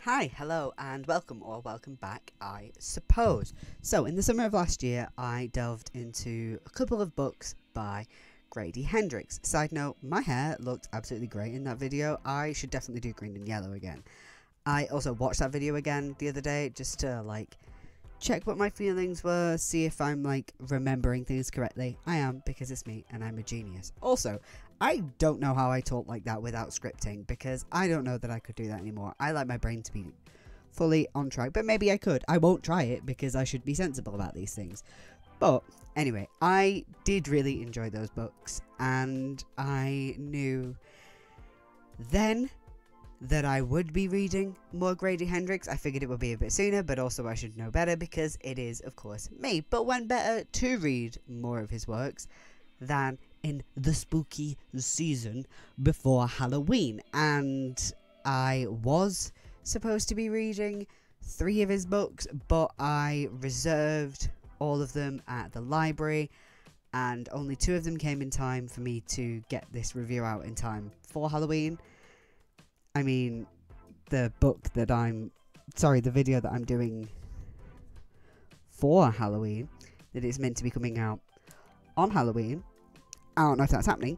Hi, hello, and welcome or welcome back, I suppose. So, in the summer of last year, I delved into a couple of books by Grady Hendrix. Side note, my hair looked absolutely great in that video. I should definitely do green and yellow again. I also watched that video again the other day just to, check what my feelings were, see if I'm, remembering things correctly. I am, because it's me, and I'm a genius. Also, I don't know how I talk like that without scripting, because I don't know that I could do that anymore. I like my brain to be fully on track, but maybe I could. I won't try it, because I should be sensible about these things. But, anyway, I did really enjoy those books, and I knew then that I would be reading more Grady Hendrix. I figured it would be a bit sooner, but also I should know better because it is, of course, me. But when better to read more of his works than in the spooky season before Halloween. And I was supposed to be reading 3 of his books, but I reserved all of them at the library, and only 2 of them came in time for me to get this review out in time for Halloween. I mean, the video that I'm doing for Halloween, that is meant to be coming out on Halloween. I don't know if that's happening,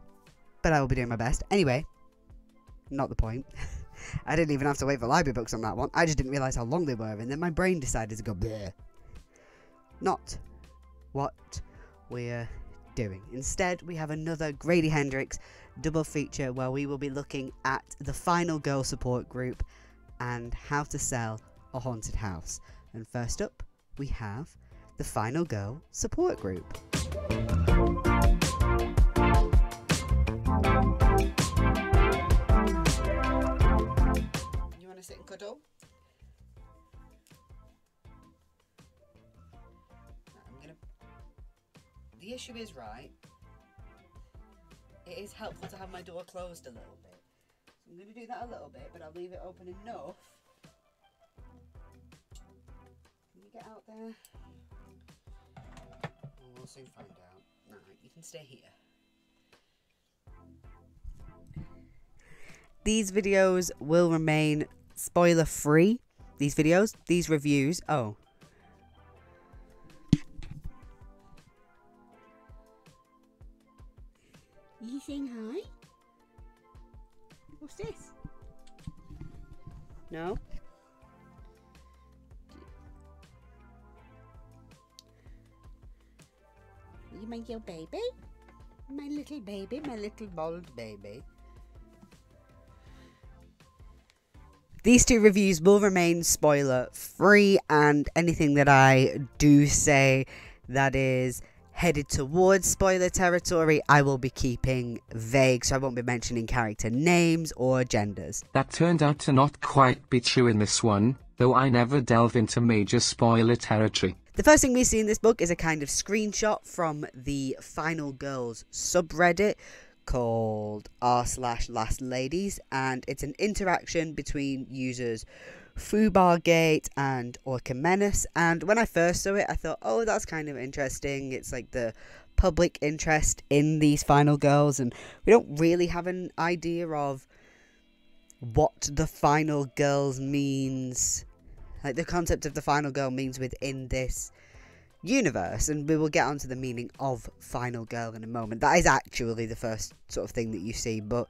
but I will be doing my best. Anyway, not the point. I didn't even have to wait for library books on that one. I just didn't realise how long they were, and then my brain decided to go bleh. Not what we're doing. Instead, we have another Grady Hendrix double feature where we will be looking at the Final Girl support group and how to sell a haunted house. And first up, we have the Final Girl support group. You want to sit and cuddle? The issue is, right, it is helpful to have my door closed a little bit. So I'm going to do that a little bit, but I'll leave it open enough. Can you get out there? We'll soon find out. No, you can stay here. These videos will remain spoiler free. These reviews. Oh. You saying hi? What's this? No? You my little baby? My little baby, my little bald baby. These 2 reviews will remain spoiler free, and anything that I do say that is headed towards spoiler territory, I will be keeping vague, so I won't be mentioning character names or genders. That turned out to not quite be true in this one, though I never delve into major spoiler territory. The first thing we see in this book is a kind of screenshot from the Final Girls subreddit called r/LastLadies, and it's an interaction between users Fubargate and Orchimenes, and when I first saw it I thought, oh, that's kind of interesting. It's like the public interest in these Final Girls, and we don't really have an idea of what the Final Girls means, like the concept of the Final Girl means within this universe, and we will get onto the meaning of Final Girl in a moment. That is actually the first sort of thing that you see, but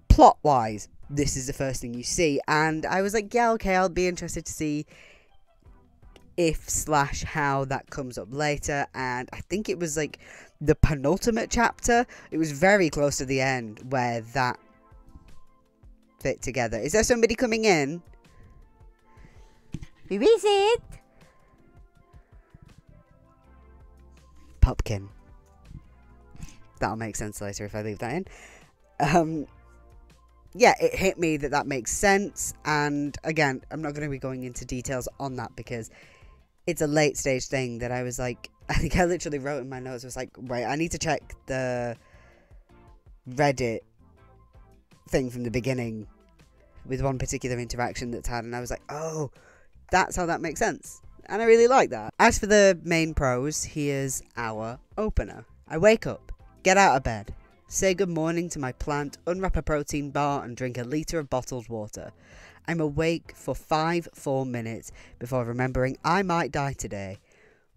plot wise, this is the first thing you see, and I was like, yeah, okay, I'll be interested to see if/how that comes up later. And I think it was like the penultimate chapter, it was very close to the end where that fit together. Is there somebody coming in? Who is it? Pumpkin. That'll make sense later if I leave that in. Yeah, it hit me that makes sense, and again, I'm not going to be going into details on that because it's a late stage thing that I was like, I think I literally wrote in my notes, I was like, right, I need to check the Reddit thing from the beginning with one particular interaction that's had, and I was like, oh, that's how that makes sense, and I really like that. As for the main prose, here's our opener. I wake up, get out of bed, say good morning to my plant, unwrap a protein bar and drink a litre of bottled water. I'm awake for 5 full minutes before remembering I might die today.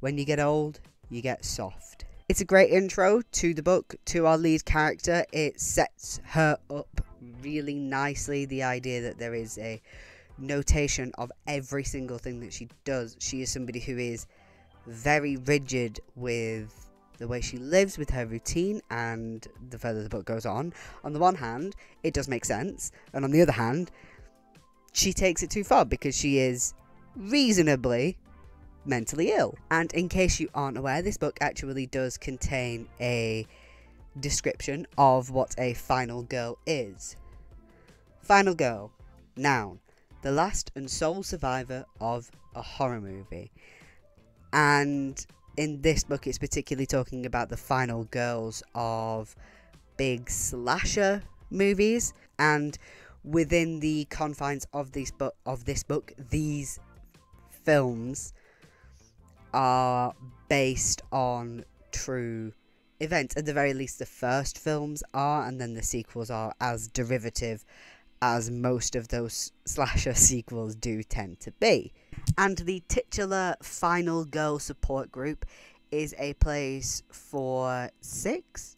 When you get old, you get soft. It's a great intro to the book, to our lead character. It sets her up really nicely. The idea that there is a notation of every single thing that she does. She is somebody who is very rigid with the way she lives, with her routine, and the further the book goes on the one hand, it does make sense, and on the other hand, she takes it too far because she is reasonably mentally ill. And in case you aren't aware, this book actually does contain a description of what a final girl is. Final girl, noun, the last and sole survivor of a horror movie. And in this book, it's particularly talking about the final girls of big slasher movies. And within the confines of this book, these films are based on true events. At the very least, the first films are, and then the sequels are as derivative as most of those slasher sequels do tend to be. And the titular final girl support group is a place for 6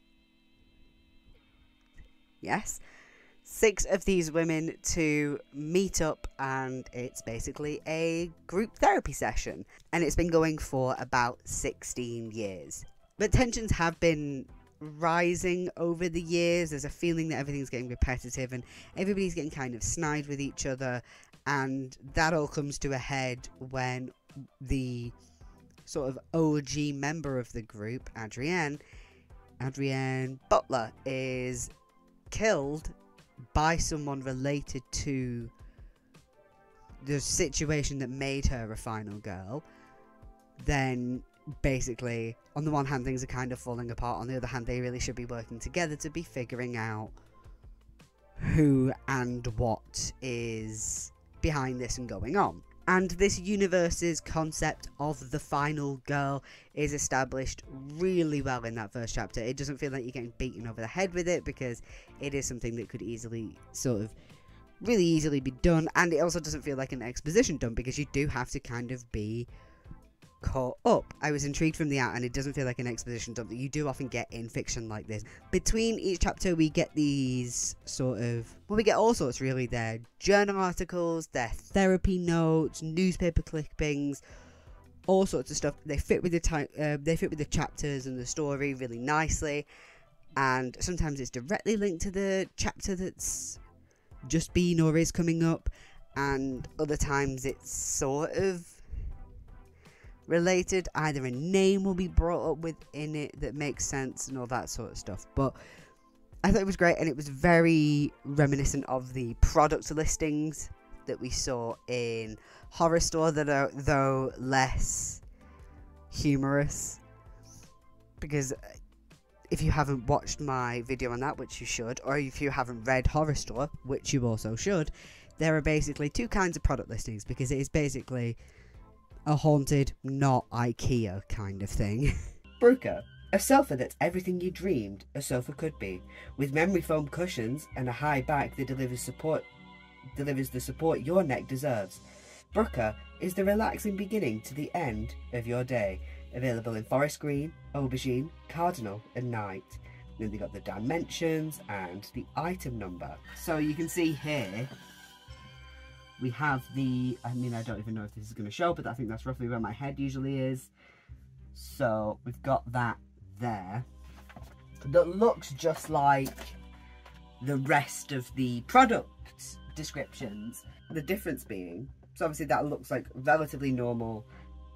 of these women to meet up, and it's basically a group therapy session. And it's been going for about 16 years. But tensions have been rising over the years. There's a feeling that everything's getting repetitive and everybody's getting kind of snide with each other, and that all comes to a head when the sort of OG member of the group, Adrienne Butler, is killed by someone related to the situation that made her a final girl. Then basically, on the one hand, things are kind of falling apart. On the other hand, they really should be working together to be figuring out who and what is behind this and going on. And this universe's concept of the final girl is established really well in that first chapter. It doesn't feel like you're getting beaten over the head with it, because it is something that could easily really easily be done. And it also doesn't feel like an exposition dump, because you do have to kind of be caught up. I was intrigued from the out, and it doesn't feel like an exposition dump that you do often get in fiction like this. Between each chapter, we get these we get all sorts really. Their journal articles, their therapy notes, newspaper clippings, all sorts of stuff. They fit with the chapters and the story really nicely, and sometimes it's directly linked to the chapter that's just been or is coming up, and other times it's sort of related. Either a name will be brought up within it that makes sense and all that sort of stuff. But I thought it was great, and it was very reminiscent of the product listings that we saw in Horror Store, that are though less humorous. Because if you haven't watched my video on that, which you should, or if you haven't read Horror Store, which you also should, there are basically 2 kinds of product listings, because it is basically a haunted, not IKEA kind of thing. Bruca, a sofa that's everything you dreamed a sofa could be, with memory foam cushions and a high back that delivers the support your neck deserves. Bruca is the relaxing beginning to the end of your day. Available in forest green, aubergine, cardinal and night. Then they got the dimensions and the item number. So you can see here we have I don't even know if this is going to show, but I think that's roughly where my head usually is. So we've got that there. That looks just like the rest of the product descriptions. The difference being, so obviously that looks like relatively normal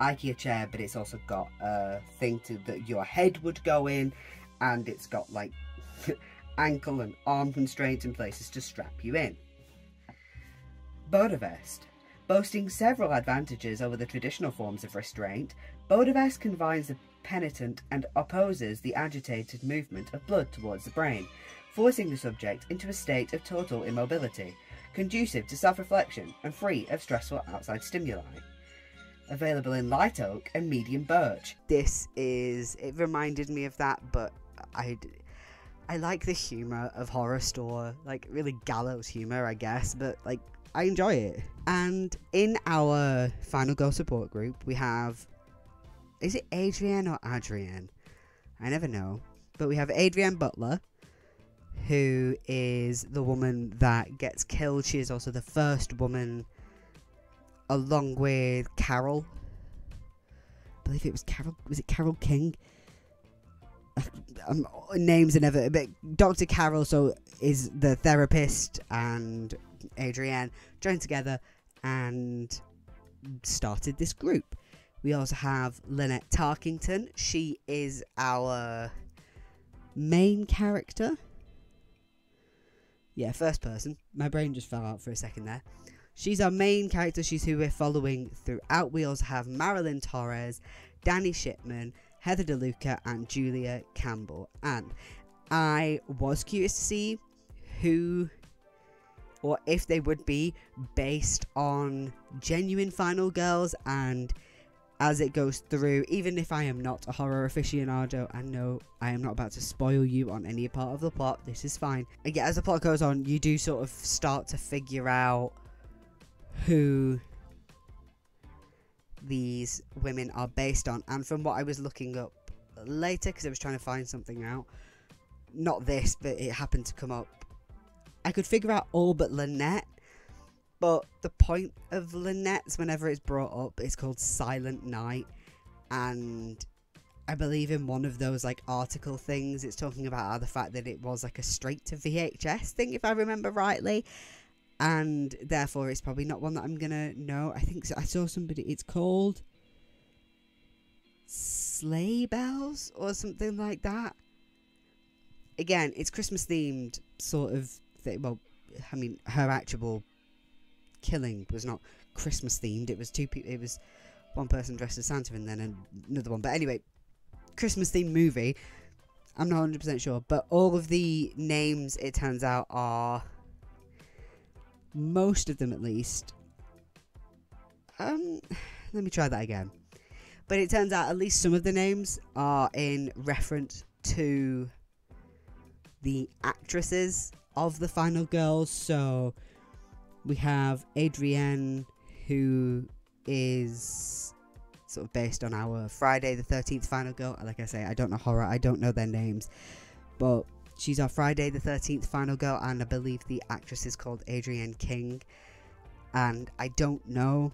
IKEA chair, but it's also got a thing that your head would go in, and it's got like ankle and arm constraints in places to strap you in. Bodavest. Boasting several advantages over the traditional forms of restraint, Bodavest confines the penitent and opposes the agitated movement of blood towards the brain, forcing the subject into a state of total immobility, conducive to self-reflection and free of stressful outside stimuli. Available in light oak and medium birch. It reminded me of that, but I like the humour of Horror Store, like really gallows humour, I guess, but like I enjoy it. And in our final girl support group, we have, is it Adrienne or Adrienne? I never know. But we have Adrienne Butler, who is the woman that gets killed. She is also the first woman, along with Carol. I believe it was Carol. Was it Carol King? Names are never. But Dr. Carol is the therapist, and Adrienne joined together and started this group. We also have Lynette Tarkington. She is our main character. Yeah, first person. My brain just fell out for a second there. She's our main character. She's who we're following throughout. We also have Marilyn Torres, Danny Shipman, Heather DeLuca, and Julia Campbell. And I was curious to see who, or if they would be based on genuine final girls. And as it goes through, even if I am not a horror aficionado, I know I am not about to spoil you on any part of the plot. This is fine. Again, as the plot goes on, you do sort of start to figure out who these women are based on. And from what I was looking up later, because I was trying to find something out, not this, but it happened to come up, I could figure out all but Lynette. But the point of Lynette's, whenever it's brought up, is called Silent Night. And I believe in one of those like article things, it's talking about the fact that it was like a straight to VHS thing, if I remember rightly. And therefore it's probably not one that I'm gonna know. I think so. I saw somebody, it's called Sleigh Bells or something like that. Again, it's Christmas themed sort of thing. Well, I mean, her actual killing was not Christmas themed. It was two people. It was one person dressed as Santa and then another one. But anyway, Christmas themed movie. I'm not 100% sure, but all of the names, it turns out, are, most of them at least, let me try that again. But it turns out at least some of the names are in reference to the actresses of the final girls. So we have Adrienne, who is sort of based on our Friday the 13th final girl. Like I say, I don't know horror, I don't know their names, but she's our Friday the 13th final girl, and I believe the actress is called Adrienne King. And I don't know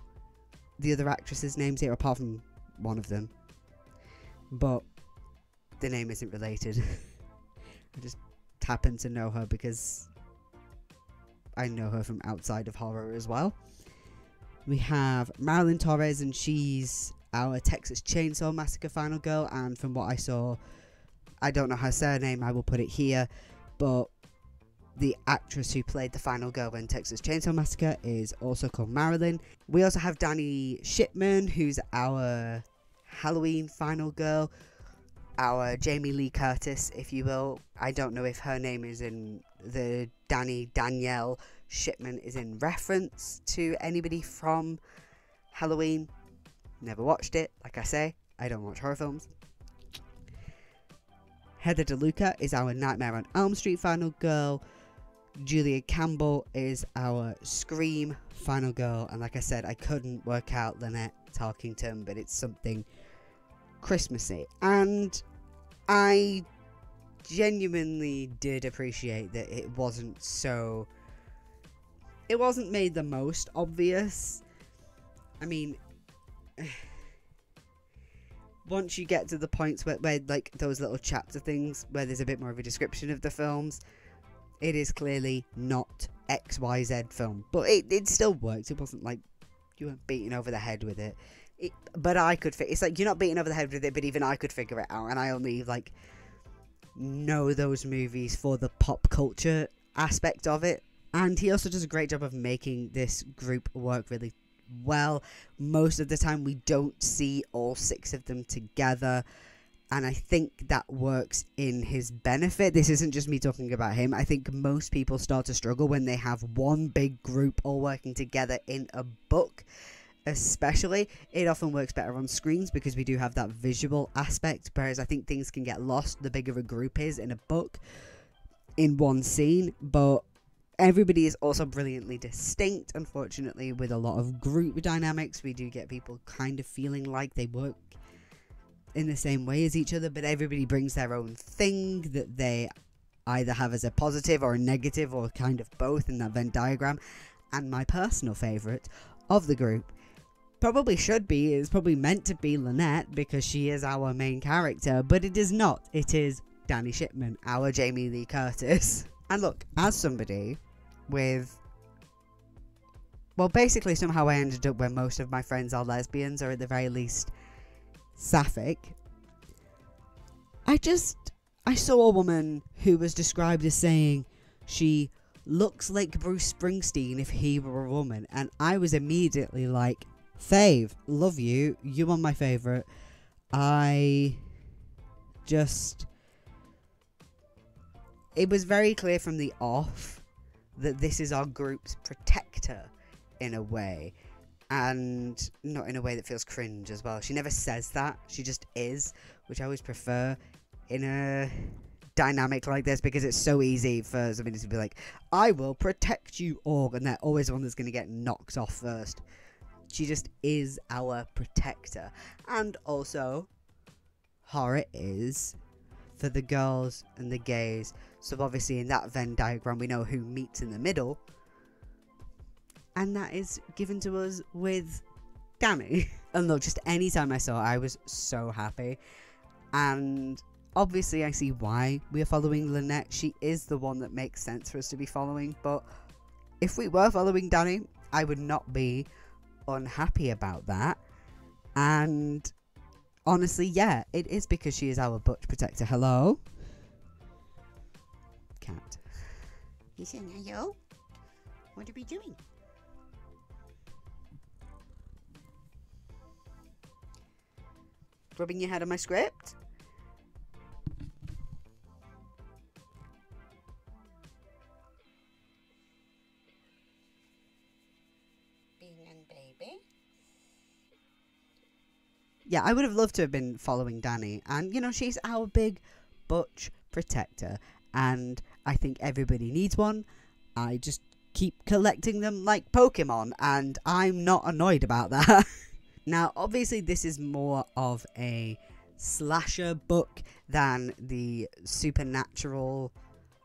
the other actresses' names here, apart from one of them, but the name isn't related. I just happen to know her because I know her from outside of horror as well. We have Marilyn Torres, and she's our Texas Chainsaw Massacre final girl, and from what I saw, I don't know her surname, I will put it here, but the actress who played the final girl in Texas Chainsaw Massacre is also called Marilyn. We also have Danny Shipman, who's our Halloween final girl, our Jamie Lee Curtis, if you will. I don't know if her name is in the Danielle Shipman is in reference to anybody from Halloween. Never watched it. Like I say, I don't watch horror films. Heather DeLuca is our Nightmare on Elm Street final girl. Julia Campbell is our Scream final girl. And like I said, I couldn't work out Lynette Tarkington, but it's something Christmassy. And I genuinely did appreciate that it wasn't made the most obvious. I mean, once you get to the points where like those little chapter things where there's a bit more of a description of the films, it is clearly not XYZ film, but it still worked. It wasn't like you weren't beaten over the head with it. But I could it's like you're not beaten over the head with it, but even I could figure it out, and I only like know those movies for the pop culture aspect of it. And he also does a great job of making this group work really well. Most of the time we don't see all 6 of them together, and I think that works in his benefit. This isn't just me talking about him. I think most people start to struggle when they have one big group all working together in a book. Especially, it often works better on screens because we do have that visual aspect, whereas I think things can get lost the bigger a group is in a book in one scene. But Everybody is also brilliantly distinct, unfortunately, with a lot of group dynamics. We do get people kind of feeling like they work in the same way as each other, but everybody brings their own thing that they either have as a positive or a negative or kind of both in that Venn diagram. And my personal favourite of the group is probably meant to be Lynette, because she is our main character, but it is not. It is Danny Shipman, our Jamie Lee Curtis. And look, as somebody with... well, basically somehow I ended up where most of my friends are lesbians, or at the very least sapphic. I saw a woman who was described as saying she looks like Bruce Springsteen if he were a woman, and I was immediately like, fave, love you, you are my favourite. It was very clear from the off that this is our group's protector in a way, and not in a way that feels cringe as well. She never says that, she just is, which I always prefer in a dynamic like this, because it's so easy for somebody to be like, I will protect you all, and they're always the one that's going to get knocked off first. She just is our protector. And also, horror is for the girls and the gays. So obviously in that Venn diagram we know who meets in the middle, and that is given to us with Danny. And look, just any time I saw it, I was so happy. And obviously I see why we are following Lynette. She is the one that makes sense for us to be following, but if we were following Danny, I would not be unhappy about that. And honestly, yeah, it is because she is our butch protector. Hello? Cat. You saying hello? What are we doing? Rubbing your head on my script? Baby. Yeah, I would have loved to have been following Danny, and you know, she's our big butch protector, and I think everybody needs one. I just keep collecting them like Pokemon, and I'm not annoyed about that. Now, obviously this is more of a slasher book than the supernatural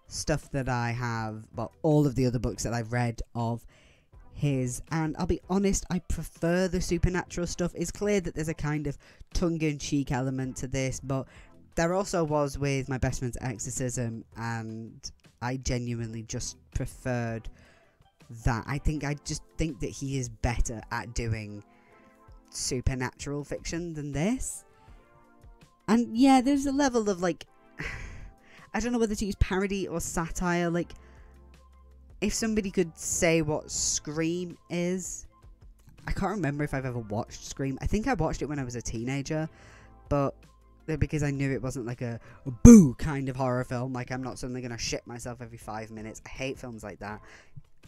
stuff that I have, well, all of the other books that I've read of his, and I'll be honest, I prefer the supernatural stuff. It's clear that there's a kind of tongue-in-cheek element to this, but there also was with My Best Friend's Exorcism, and I genuinely just preferred that. I just think that he is better at doing supernatural fiction than this. And yeah, there's a level of like, I don't know whether to use parody or satire. Like, if somebody could say what Scream is, I can't remember if I've ever watched Scream. I think I watched it when I was a teenager, but because I knew it wasn't like a boo kind of horror film. Like, I'm not suddenly going to shit myself every 5 minutes. I hate films like that.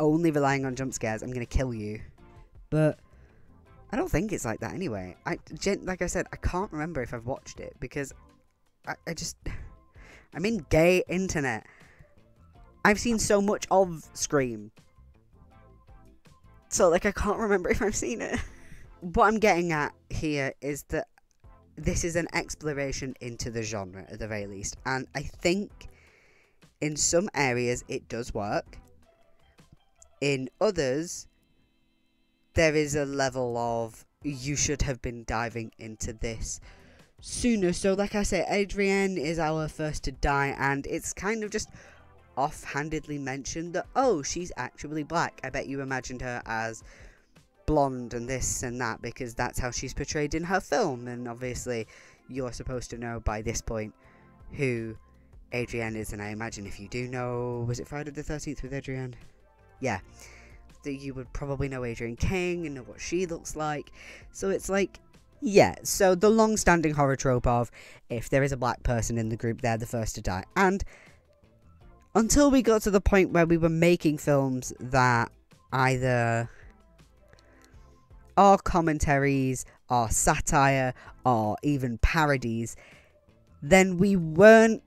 Only relying on jump scares, I'm going to kill you. But I don't think it's like that anyway. Like I said, I can't remember if I've watched it, because I'm in gay internet. I've seen so much of Scream, so like I can't remember if I've seen it. What I'm getting at here is that this is an exploration into the genre at the very least, and I think in some areas it does work. In others, there is a level of you should have been diving into this sooner. So like I say, Adrienne is our first to die, and it's kind of just offhandedly mentioned that, oh, she's actually black. I bet you imagined her as blonde and this and that, because that's how she's portrayed in her film, and obviously you're supposed to know by this point who Adrienne is, and I imagine if you do know, was it Friday the 13th with Adrienne? Yeah, that you would probably know Adrienne King and know what she looks like. So it's like, yeah, so the long-standing horror trope of if there is a black person in the group, they're the first to die. And until we got to the point where we were making films that either are commentaries, are satire, or even parodies, then we weren't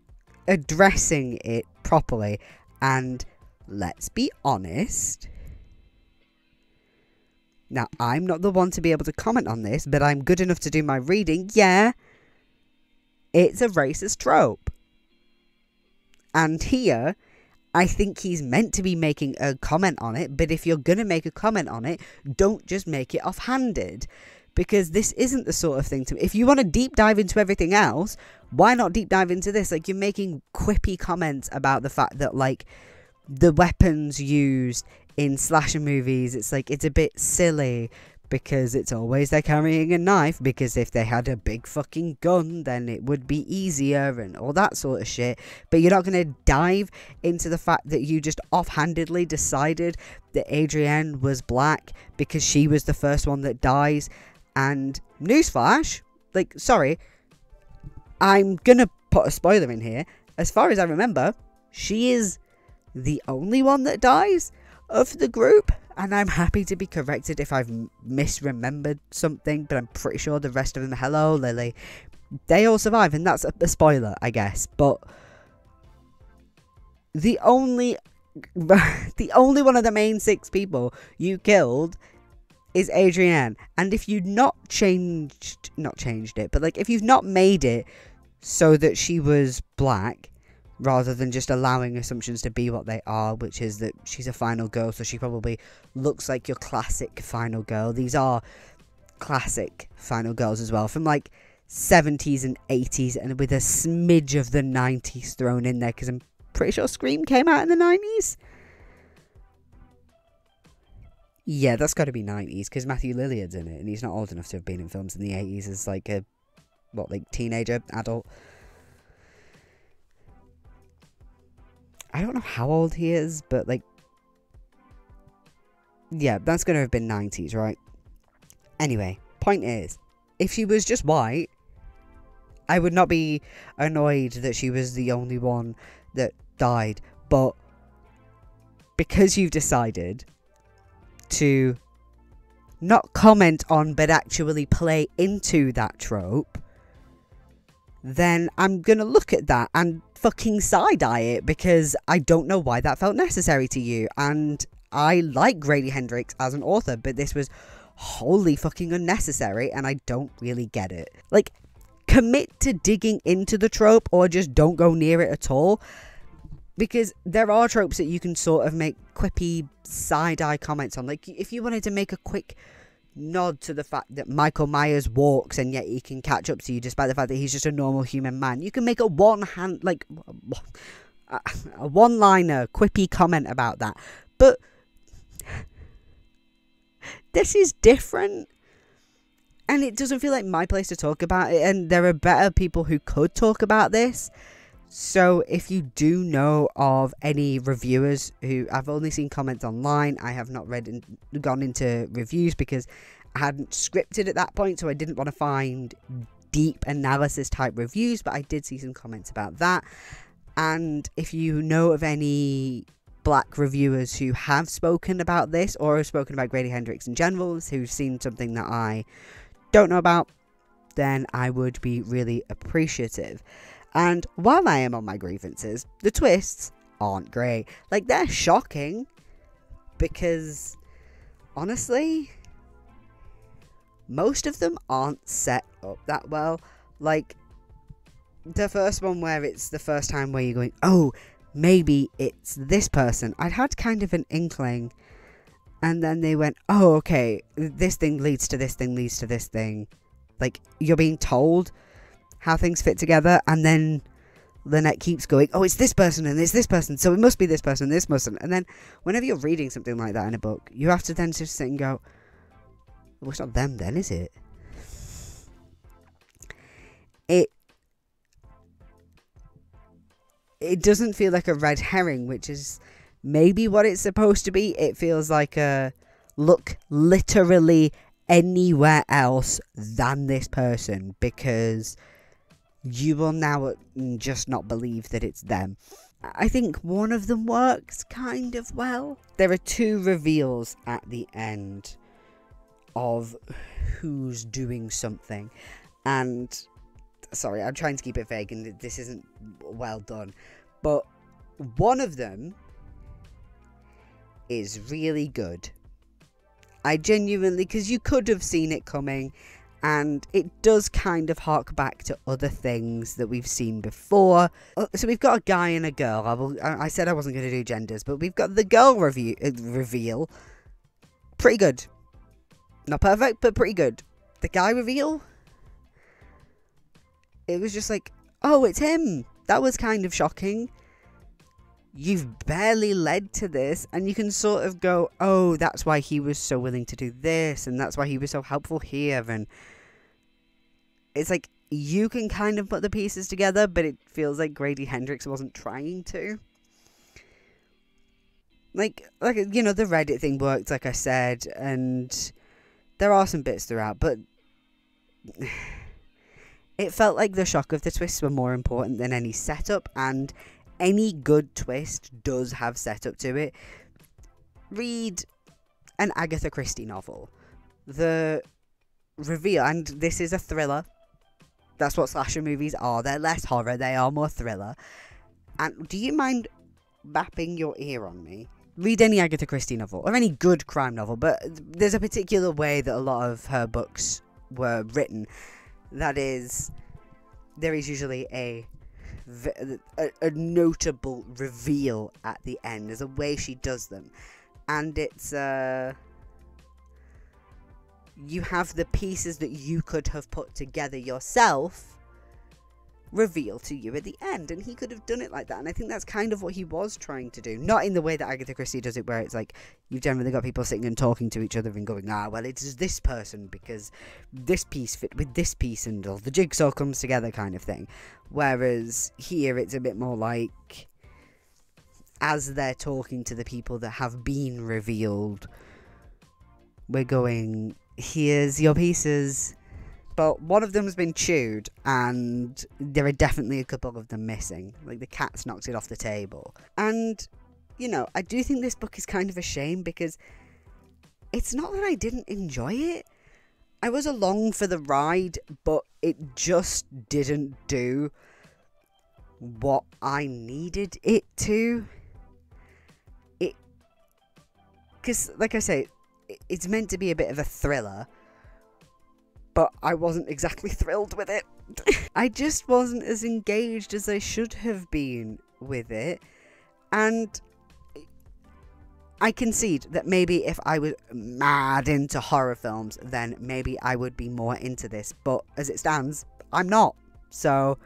addressing it properly. And let's be honest. Now, I'm not the one to be able to comment on this, but I'm good enough to do my reading. Yeah, it's a racist trope. And here, I think he's meant to be making a comment on it, but if you're going to make a comment on it, don't just make it offhanded. Because this isn't the sort of thing to... If you want to deep dive into everything else, why not deep dive into this? Like, you're making quippy comments about the fact that, like, the weapons used in slasher movies, it's like, it's a bit silly because it's always they're carrying a knife, because if they had a big fucking gun, then it would be easier and all that sort of shit. But you're not going to dive into the fact that you just offhandedly decided that Adrienne was black because she was the first one that dies. And newsflash, like, sorry, I'm going to put a spoiler in here. As far as I remember, she is the only one that dies of the group. And I'm happy to be corrected if I've misremembered something, but I'm pretty sure the rest of them, hello Lily, they all survive, and that's a spoiler, I guess. But the only one of the main 6 people you killed is Adrienne. And if you've not changed it, but like, if you've not made it so that she was black, rather than just allowing assumptions to be what they are, which is that she's a final girl, so she probably looks like your classic final girl. These are classic final girls as well, from like 70s and 80s, and with a smidge of the 90s thrown in there, because I'm pretty sure Scream came out in the 90s. Yeah, that's got to be 90s, because Matthew Lilliard's in it, and he's not old enough to have been in films in the 80s as like a, teenager, adult. I don't know how old he is, but like, yeah, that's going to have been 90s, right? Anyway, point is, if she was just white, I would not be annoyed that she was the only one that died. But because you've decided to not comment on, but actually play into that trope, then I'm going to look at that and fucking side-eye it, because I don't know why that felt necessary to you. And I like Grady Hendrix as an author, but this was wholly fucking unnecessary, and I don't really get it. Like, commit to digging into the trope, or just don't go near it at all. Because there are tropes that you can sort of make quippy side-eye comments on. Like, if you wanted to make a quick nod to the fact that Michael Myers walks and yet he can catch up to you despite the fact that he's just a normal human man, you can make a one-liner quippy comment about that. But this is different, and it doesn't feel like my place to talk about it, and there are better people who could talk about this. So if you do know of any reviewers who... I've only seen comments online. I have not read and gone into reviews because I hadn't scripted at that point, so I didn't want to find deep analysis type reviews, but I did see some comments about that. And if you know of any black reviewers who have spoken about this, or have spoken about Grady Hendrix in general, who've seen something that I don't know about, then I would be really appreciative. And while I am on my grievances, the twists aren't great. Like, they're shocking, because honestly, most of them aren't set up that well. Like, the first one where it's the first time where you're going, oh, maybe it's this person. I'd had kind of an inkling, and then they went, oh, okay, this thing leads to this thing, leads to this thing. Like, you're being told how things fit together, and then Lynette keeps going, oh, it's this person and it's this person, so it must be this person, this mustn't. And then whenever you're reading something like that in a book, you have to then just sit and go, well, it's not them then, is it? It doesn't feel like a red herring, which is maybe what it's supposed to be. It feels like a look literally anywhere else than this person, because you will now just not believe that it's them. I think one of them works kind of well. There are 2 reveals at the end of who's doing something. And, sorry, I'm trying to keep it vague and this isn't well done. But one of them is really good. I genuinely, because you could have seen it coming, and it does kind of hark back to other things that we've seen before. So we've got a guy and a girl. I said I wasn't going to do genders, but we've got the girl reveal. Pretty good. Not perfect, but pretty good. The guy reveal, it was just like, oh, it's him. That was kind of shocking. You've barely led to this, and you can sort of go, oh, that's why he was so willing to do this, and that's why he was so helpful here, and it's like, you can kind of put the pieces together, but it feels like Grady Hendrix wasn't trying to. Like, you know, the Reddit thing worked, like I said, and there are some bits throughout, but it felt like the shock of the twists were more important than any setup, and any good twist does have setup to it. Read an Agatha Christie novel. The reveal, and this is a thriller. That's what slasher movies are. They're less horror, they are more thriller. And do you mind bapping your ear on me? Read any Agatha Christie novel, or any good crime novel, but there's a particular way that a lot of her books were written. That is, there is usually a notable reveal at the end. There's a way she does them, and it's you have the pieces that you could have put together yourself reveal to you at the end, and he could have done it like that, and I think that's kind of what he was trying to do. Not in the way that Agatha Christie does it, where it's like you've generally got people sitting and talking to each other and going, well, it's this person because this piece fit with this piece and all the jigsaw comes together kind of thing. Whereas here it's a bit more like, as they're talking to the people that have been revealed, we're going, here's your pieces. But one of them's been chewed, and there are definitely a couple of them missing. Like, the cat's knocked it off the table. And, you know, I do think this book is kind of a shame, because it's not that I didn't enjoy it. I was along for the ride, but it just didn't do what I needed it to. Because, like I say, it's meant to be a bit of a thriller, but I wasn't exactly thrilled with it. I just wasn't as engaged as I should have been with it. And I concede that maybe if I was mad into horror films, then maybe I would be more into this. But as it stands, I'm not. So,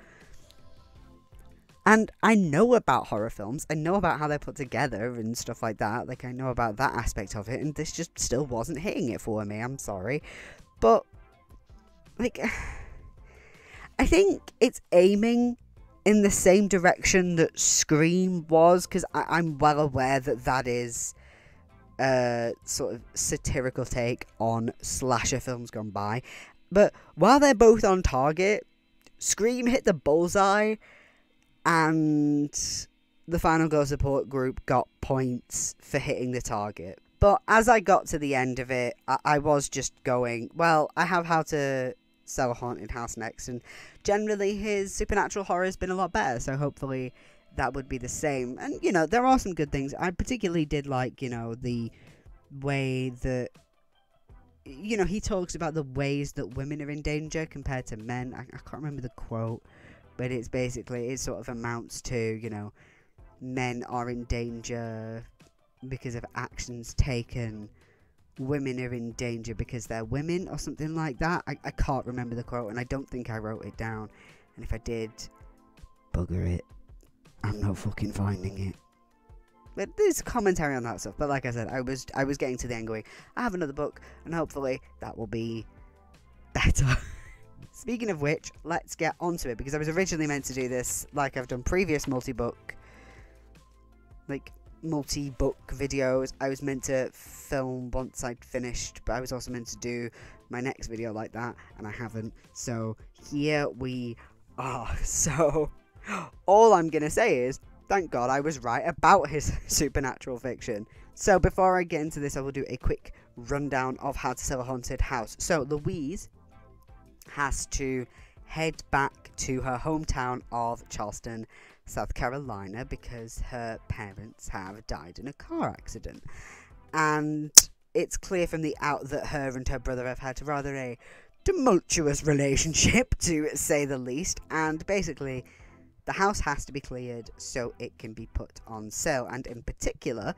and I know about horror films. I know about how they're put together and stuff like that. Like, I know about that aspect of it. And this just still wasn't hitting it for me. I'm sorry. But, like, I think it's aiming in the same direction that Scream was, because I'm well aware that that is a sort of satirical take on slasher films gone by. But while they're both on target, Scream hit the bullseye, and the Final Girl Support Group got points for hitting the target. But as I got to the end of it, I was just going, well, I have How to Sell a Haunted House next, and generally his supernatural horror has been a lot better, so hopefully that would be the same. And, you know, there are some good things. I particularly did like, you know, the way that, you know, he talks about the ways that women are in danger compared to men. I can't remember the quote, but it's basically, it sort of amounts to, you know, men are in danger because of actions taken, women are in danger because they're women, or something like that. I can't remember the quote, and I don't think I wrote it down, and if I did, bugger it, I'm not fucking finding it. But there's commentary on that stuff. But like I said, I was getting to the end going, I have another book, and hopefully that will be better. Speaking of which, let's get onto it, because I was originally meant to do this like I've done previous multi-book videos. I was meant to film once I'd finished, but I was also meant to do my next video like that, and I haven't. So here we are. So all I'm gonna say is, thank God I was right about his supernatural fiction. So before I get into this, I will do a quick rundown of How to Sell a Haunted House. So Louise has to head back to her hometown of Charleston South Carolina, because her parents have died in a car accident. And it's clear from the out that her and her brother have had rather a tumultuous relationship, to say the least. And basically, the house has to be cleared so it can be put on sale. And in particular,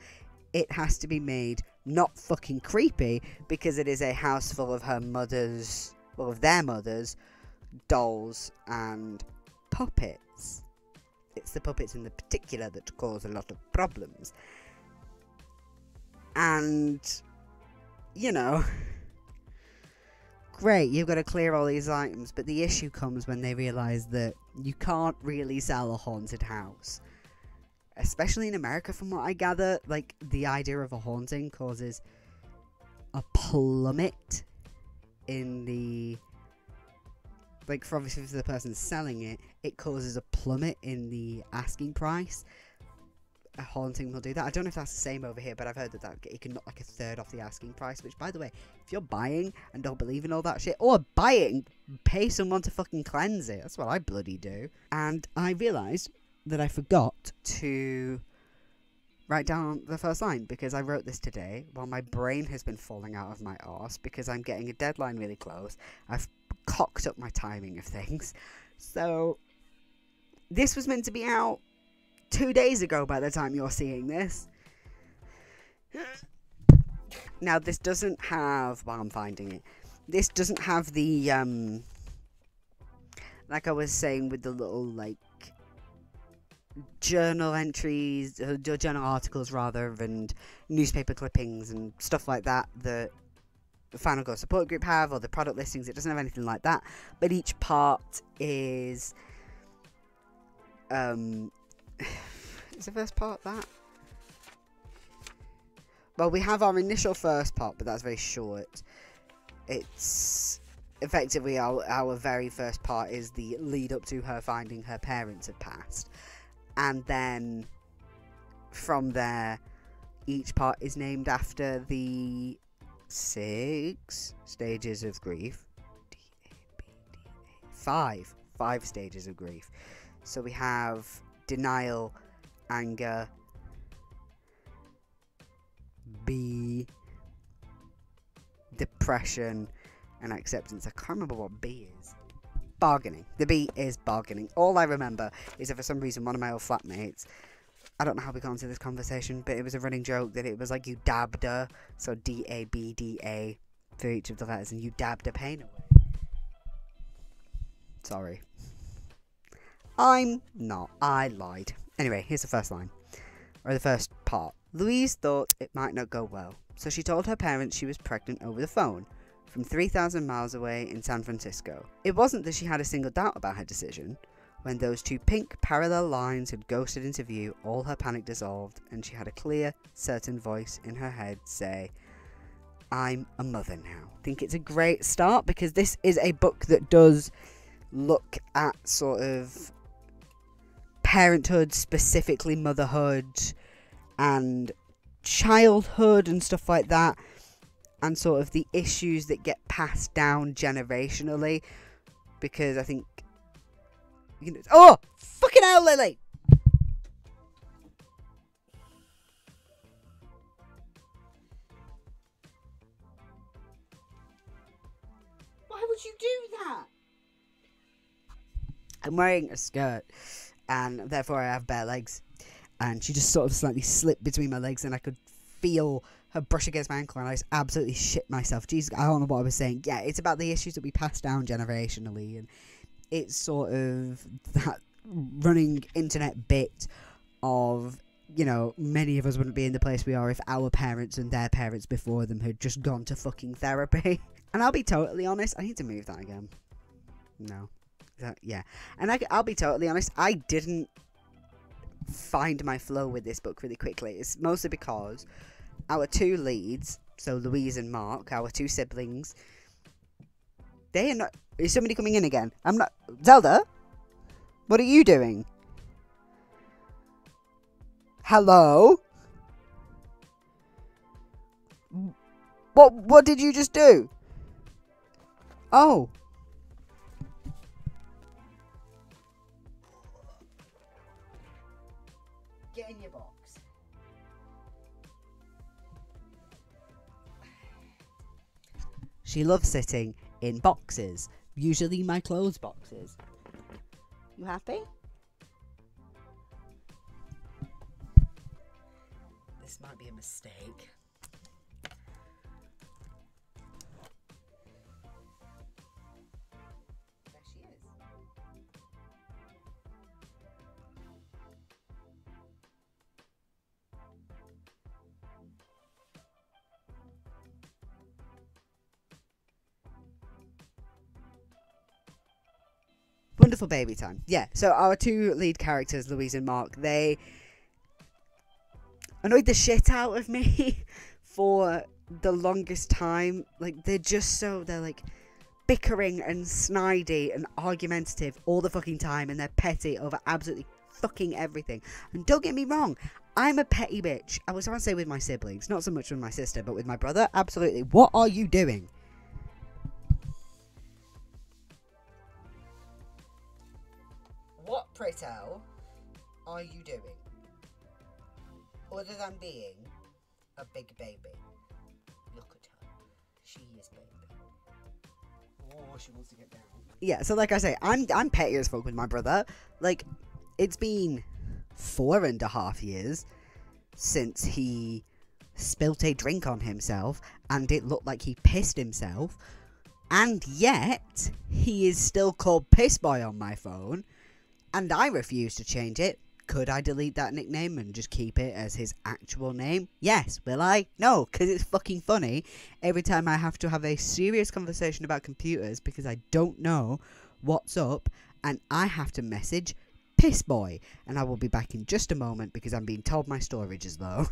it has to be made not fucking creepy, because it is a house full of her mother's, well, of their mothers, dolls and puppets. It's the puppets in the particular that cause a lot of problems. And, you know, great, you've got to clear all these items, but the issue comes when they realise that you can't really sell a haunted house. Especially in America, from what I gather, like, the idea of a haunting causes a plummet in the... Like, for obviously for the person selling it, it causes a plummet in the asking price. A haunting will do that. I don't know if that's the same over here, but I've heard that it can knock like a third off the asking price, which, by the way, if you're buying and don't believe in all that shit, or buying, pay someone to fucking cleanse it. That's what I bloody do. And I realised that I forgot to write down the first line, because I wrote this today while my brain has been falling out of my arse, because I'm getting a deadline really close. I've cocked up my timing of things. So, this was meant to be out 2 days ago by the time you're seeing this. Now, this doesn't have, while I'm finding it, this doesn't have the, like I was saying with the little, like, journal entries, journal articles rather, and newspaper clippings and stuff like that, that the Final Girl support group have, or the product listings. It doesn't have anything like that, but each part is, is the first part that? Well, we have our initial first part, but that's very short. It's effectively our very first part is the lead up to her finding her parents had passed. And then from there, each part is named after the 6 stages of grief. Five stages of grief. So we have denial, anger, B, depression, and acceptance. I can't remember what B is. Bargaining. The B is bargaining. All I remember is that for some reason one of my old flatmates, I don't know how we got into this conversation, but it was a running joke that it was like you dabbed her, so D-A-B-D-A for each of the letters, and you dabbed her pain away. Sorry. I'm not. I lied. Anyway, here's the first line. Or the first part. Louise thought it might not go well, so she told her parents she was pregnant over the phone, from 3,000 miles away in San Francisco. It wasn't that she had a single doubt about her decision. When those 2 pink parallel lines had ghosted into view, all her panic dissolved, and she had a clear, certain voice in her head say, I'm a mother now. I think it's a great start, because this is a book that does look at sort of parenthood, specifically motherhood and childhood and stuff like that, and sort of the issues that get passed down generationally, because I think, you know, oh, fucking hell, Lily! Why would you do that? I'm wearing a skirt, and therefore I have bare legs, and she just sort of slightly slipped between my legs, and I could feel her brush against my ankle, and I just absolutely shit myself. Jesus, I don't know what I was saying. Yeah, it's about the issues that we pass down generationally, and it's sort of that running internet bit of, you know, many of us wouldn't be in the place we are if our parents and their parents before them had just gone to fucking therapy. And I'll be totally honest, I need to move that again. No. Yeah. And I'll be totally honest, I didn't find my flow with this book really quickly. It's mostly because our 2 leads, so Louise and Mark, our 2 siblings, they are not... Is somebody coming in again? I'm not... Zelda? What are you doing? Hello? What did you just do? Oh. She loves sitting in boxes, usually my clothes boxes. You happy? This might be a mistake. There she is. Wonderful baby time. Yeah, so our two lead characters, Louise and Mark, they annoyed the shit out of me for the longest time. Like, they're like bickering and snidey and argumentative all the fucking time, and they're petty over absolutely fucking everything. And don't get me wrong, I'm a petty bitch. I was trying to say with my siblings, not so much with my sister, but with my brother, absolutely. What are you doing? What, pray tell, are you doing? Other than being a big baby. Look at her. She is baby. Oh, she wants to get down. Yeah, so like I say, I'm petty as fuck with my brother. Like, it's been 4.5 years since he spilt a drink on himself and it looked like he pissed himself. And yet, he is still called Piss Boy on my phone. And I refuse to change it. Could I delete that nickname and just keep it as his actual name? Yes. Will I? No, because it's fucking funny every time I have to have a serious conversation about computers because I don't know what's up and I have to message Piss Boy. And I will be back in just a moment because I'm being told my storage is low.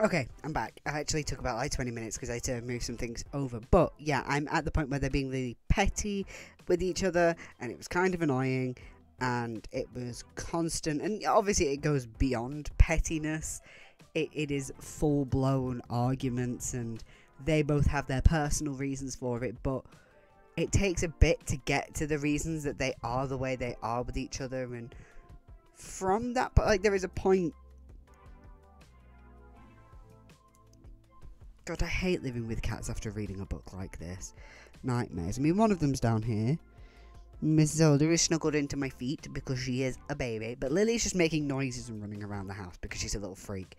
Okay, I'm back. I actually took about like 20 minutes because I had to move some things over. But yeah, I'm at the point where they're being really petty with each other and it was kind of annoying and it was constant. And obviously it goes beyond pettiness. It is full-blown arguments and they both have their personal reasons for it. But it takes a bit to get to the reasons that they are the way they are with each other. And from that, but like there is a point. God, I hate living with cats after reading a book like this. Nightmares. I mean, one of them's down here. Mrs. Older is snuggled into my feet because she is a baby. But Lily's just making noises and running around the house because she's a little freak.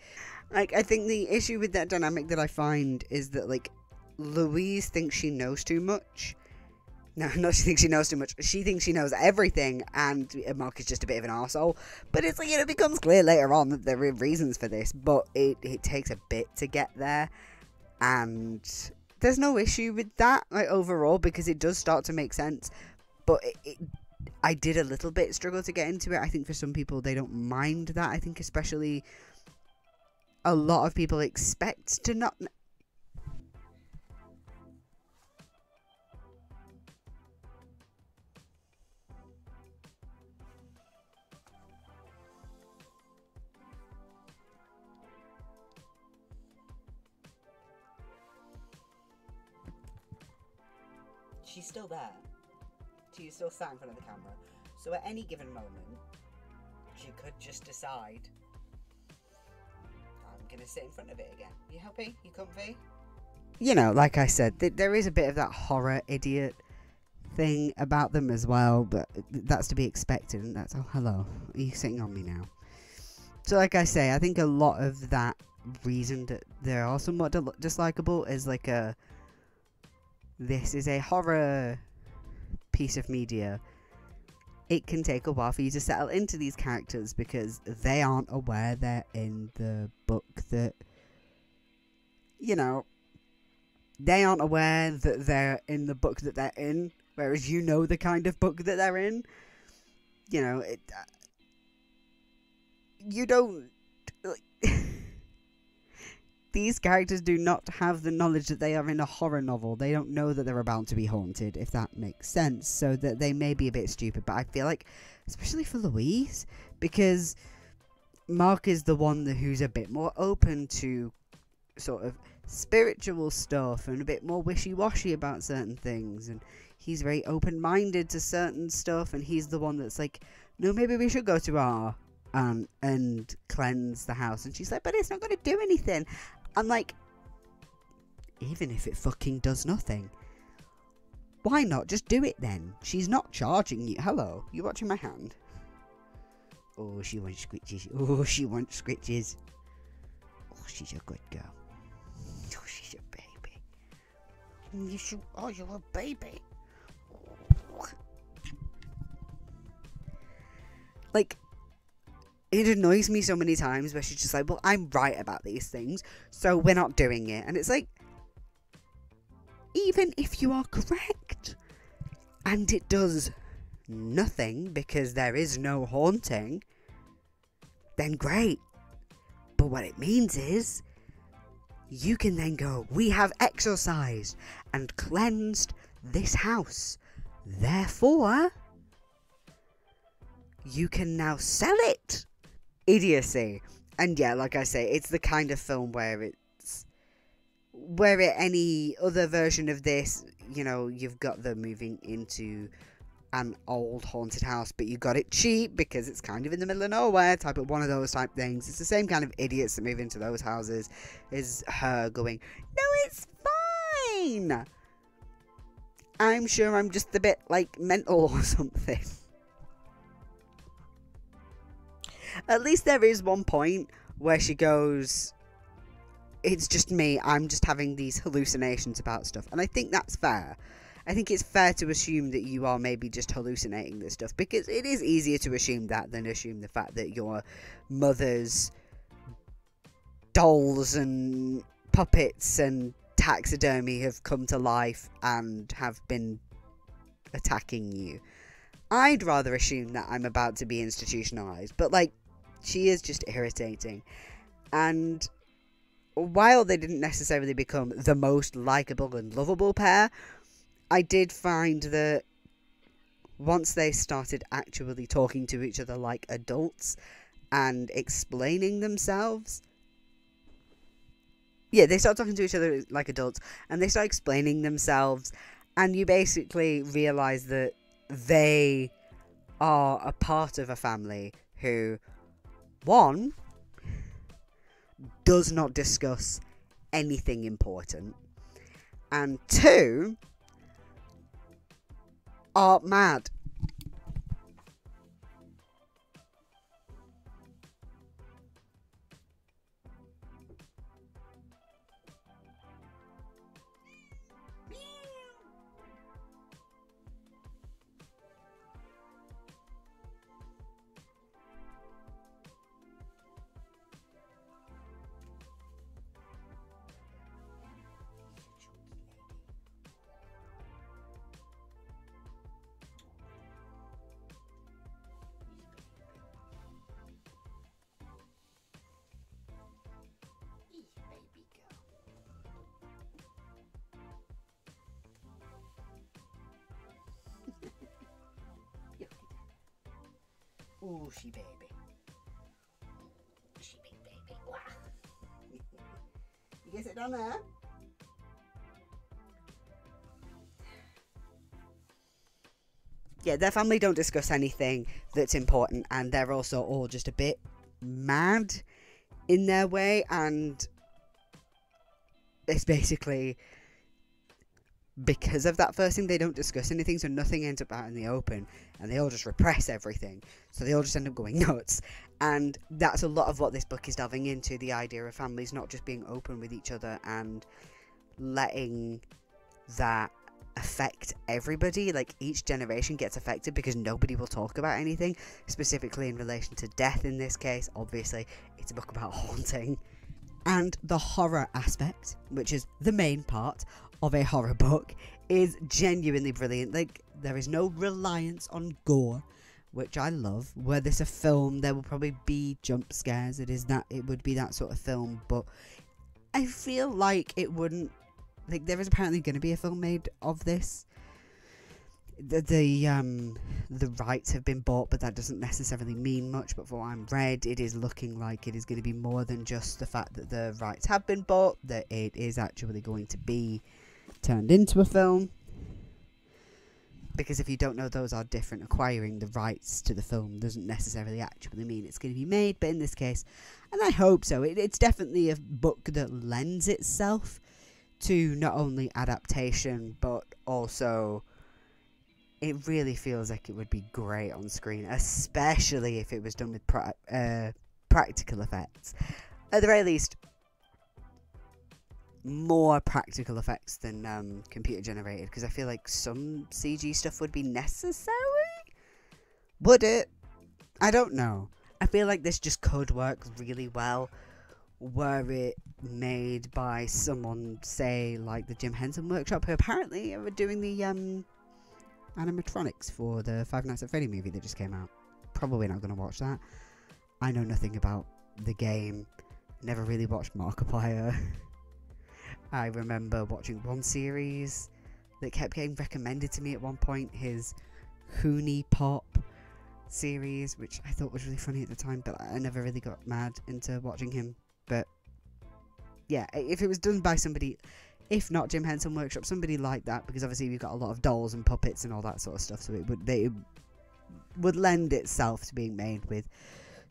Like, I think the issue with that dynamic that I find is that, like, Louise thinks she knows too much. No, not she thinks she knows too much. She thinks she knows everything, and Mark is just a bit of an arsehole. But it's like, it becomes clear later on that there are reasons for this, but it takes a bit to get there. And there's no issue with that, like, overall, because it does start to make sense. But I did a little bit struggle to get into it. I think for some people, they don't mind that. I think especially a lot of people expect to not... She's still there. She's still sat in front of the camera. So at any given moment, she could just decide, I'm going to sit in front of it again. You happy? You comfy? You know, like I said, there is a bit of that horror idiot thing about them as well, but that's to be expected. And that's, oh, hello. Are you sitting on me now? So like I say, I think a lot of that reason that they are somewhat dislikable is like a... This is a horror piece of media. It can take a while for you to settle into these characters because they aren't aware they're in the book that, you know, they aren't aware that they're in the book that they're in, whereas you know the kind of book that they're in. You know, you don't... These characters do not have the knowledge that they are in a horror novel. They don't know that they're about to be haunted, if that makes sense. So that they may be a bit stupid. But I feel like, especially for Louise, because Mark is the one who's a bit more open to sort of spiritual stuff and a bit more wishy-washy about certain things. And he's very open-minded to certain stuff. And he's the one that's like no, maybe we should go to our aunt and cleanse the house. And she's like, but it's not going to do anything. I'm like, even if it fucking does nothing, why not just do it then? She's not charging you. Hello, you watching my hand? Oh, she wants scritches. Oh, she wants scritches. Oh, she's a good girl. Oh, she's a baby. Oh, you're a baby. Like, it annoys me so many times where she's just like, well, I'm right about these things, so we're not doing it. And it's like, even if you are correct, and it does nothing because there is no haunting, then great. But what it means is, you can then go, we have exorcised and cleansed this house. Therefore, you can now sell it. Idiocy. And yeah, like I say, it's the kind of film where any other version of this, you know, you've got them moving into an old haunted house, but you got it cheap because it's kind of in the middle of nowhere, type of one of those type things. It's the same kind of idiots that move into those houses. Is her going, no, it's fine. I'm sure I'm just a bit like mental or something. At least there is one point where she goes, it's just me, I'm just having these hallucinations about stuff. And I think that's fair. I think it's fair to assume that you are maybe just hallucinating this stuff, because it is easier to assume that than assume the fact that your mother's dolls and puppets and taxidermy have come to life and have been attacking you. I'd rather assume that I'm about to be institutionalized, but like, she is just irritating. And while they didn't necessarily become the most likable and lovable pair, I did find that once they started actually talking to each other like adults and explaining themselves, yeah, they start talking to each other like adults and they start explaining themselves, and you basically realise that they are a part of a family who, one, does not discuss anything important, and two, are mad. Oh, she baby. She big baby. Wow. You get it down there? Yeah, their family don't discuss anything that's important, and they're also all just a bit mad in their way, and it's basically because of that first thing, they don't discuss anything, so nothing ends up out in the open, and they all just repress everything, so they all just end up going nuts. And that's a lot of what this book is delving into, the idea of families not just being open with each other and letting that affect everybody. Like, each generation gets affected because nobody will talk about anything, specifically in relation to death in this case. Obviously, it's a book about haunting. And the horror aspect, which is the main part of a horror book, is genuinely brilliant. Like, there is no reliance on gore, which I love. Were this a film, there will probably be jump scares. It would be that sort of film, but I feel like it wouldn't. Like, there is apparently going to be a film made of this. The rights have been bought, but that doesn't necessarily mean much. But from what I'm read, it is looking like it is going to be more than just the fact that the rights have been bought, that it is actually going to be turned into a film. Because if you don't know those are different, acquiring the rights to the film doesn't necessarily actually mean it's going to be made. But in this case, and I hope so, it's definitely a book that lends itself to not only adaptation, but also it really feels like it would be great on screen, especially if it was done with practical effects. At the very least, more practical effects than computer generated, because I feel like some CG stuff would be necessary. Would it? I don't know. I feel like this just could work really well were it made by someone, say, like the Jim Henson Workshop, who apparently are doing the animatronics for the Five Nights at Freddy movie that just came out. Probably not going to watch that. I know nothing about the game. Never really watched Markiplier. I remember watching one series that kept getting recommended to me at one point, his Hooney Pop series, which I thought was really funny at the time, but I never really got mad into watching him. But yeah, if it was done by somebody, if not Jim Henson Workshop, somebody like that, because obviously we've got a lot of dolls and puppets and all that sort of stuff, so it would lend itself to being made with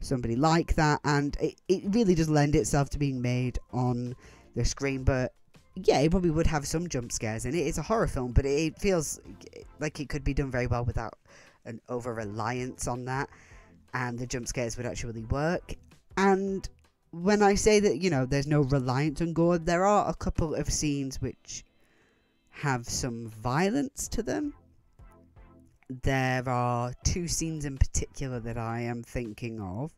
somebody like that, and it really does lend itself to being made on the screen. But yeah, it probably would have some jump scares in it. It's a horror film, but it feels like it could be done very well without an over-reliance on that, and the jump scares would actually work. And when I say that, you know, there's no reliance on gore, there are a couple of scenes which have some violence to them. There are two scenes in particular that I am thinking of,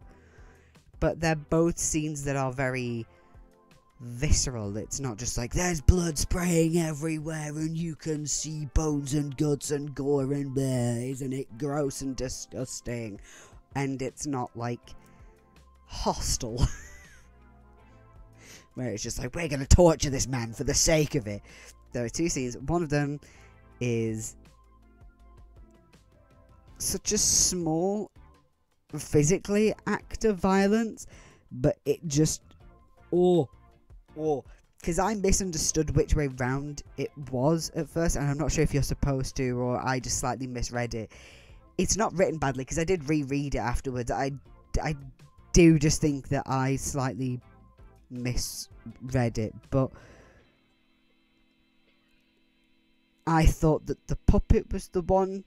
but they're both scenes that are very visceral. It's not just like there's blood spraying everywhere and you can see bones and guts and gore and there, isn't it gross and disgusting? And it's not like Hostel where it's just like, we're gonna torture this man for the sake of it. There are two scenes. One of them is such a small physically act of violence, but it just because I misunderstood which way round it was at first, and I'm not sure if you're supposed to, or I just slightly misread it. It's not written badly, because I did reread it afterwards. I do just think that I slightly misread it, but I thought that the puppet was the one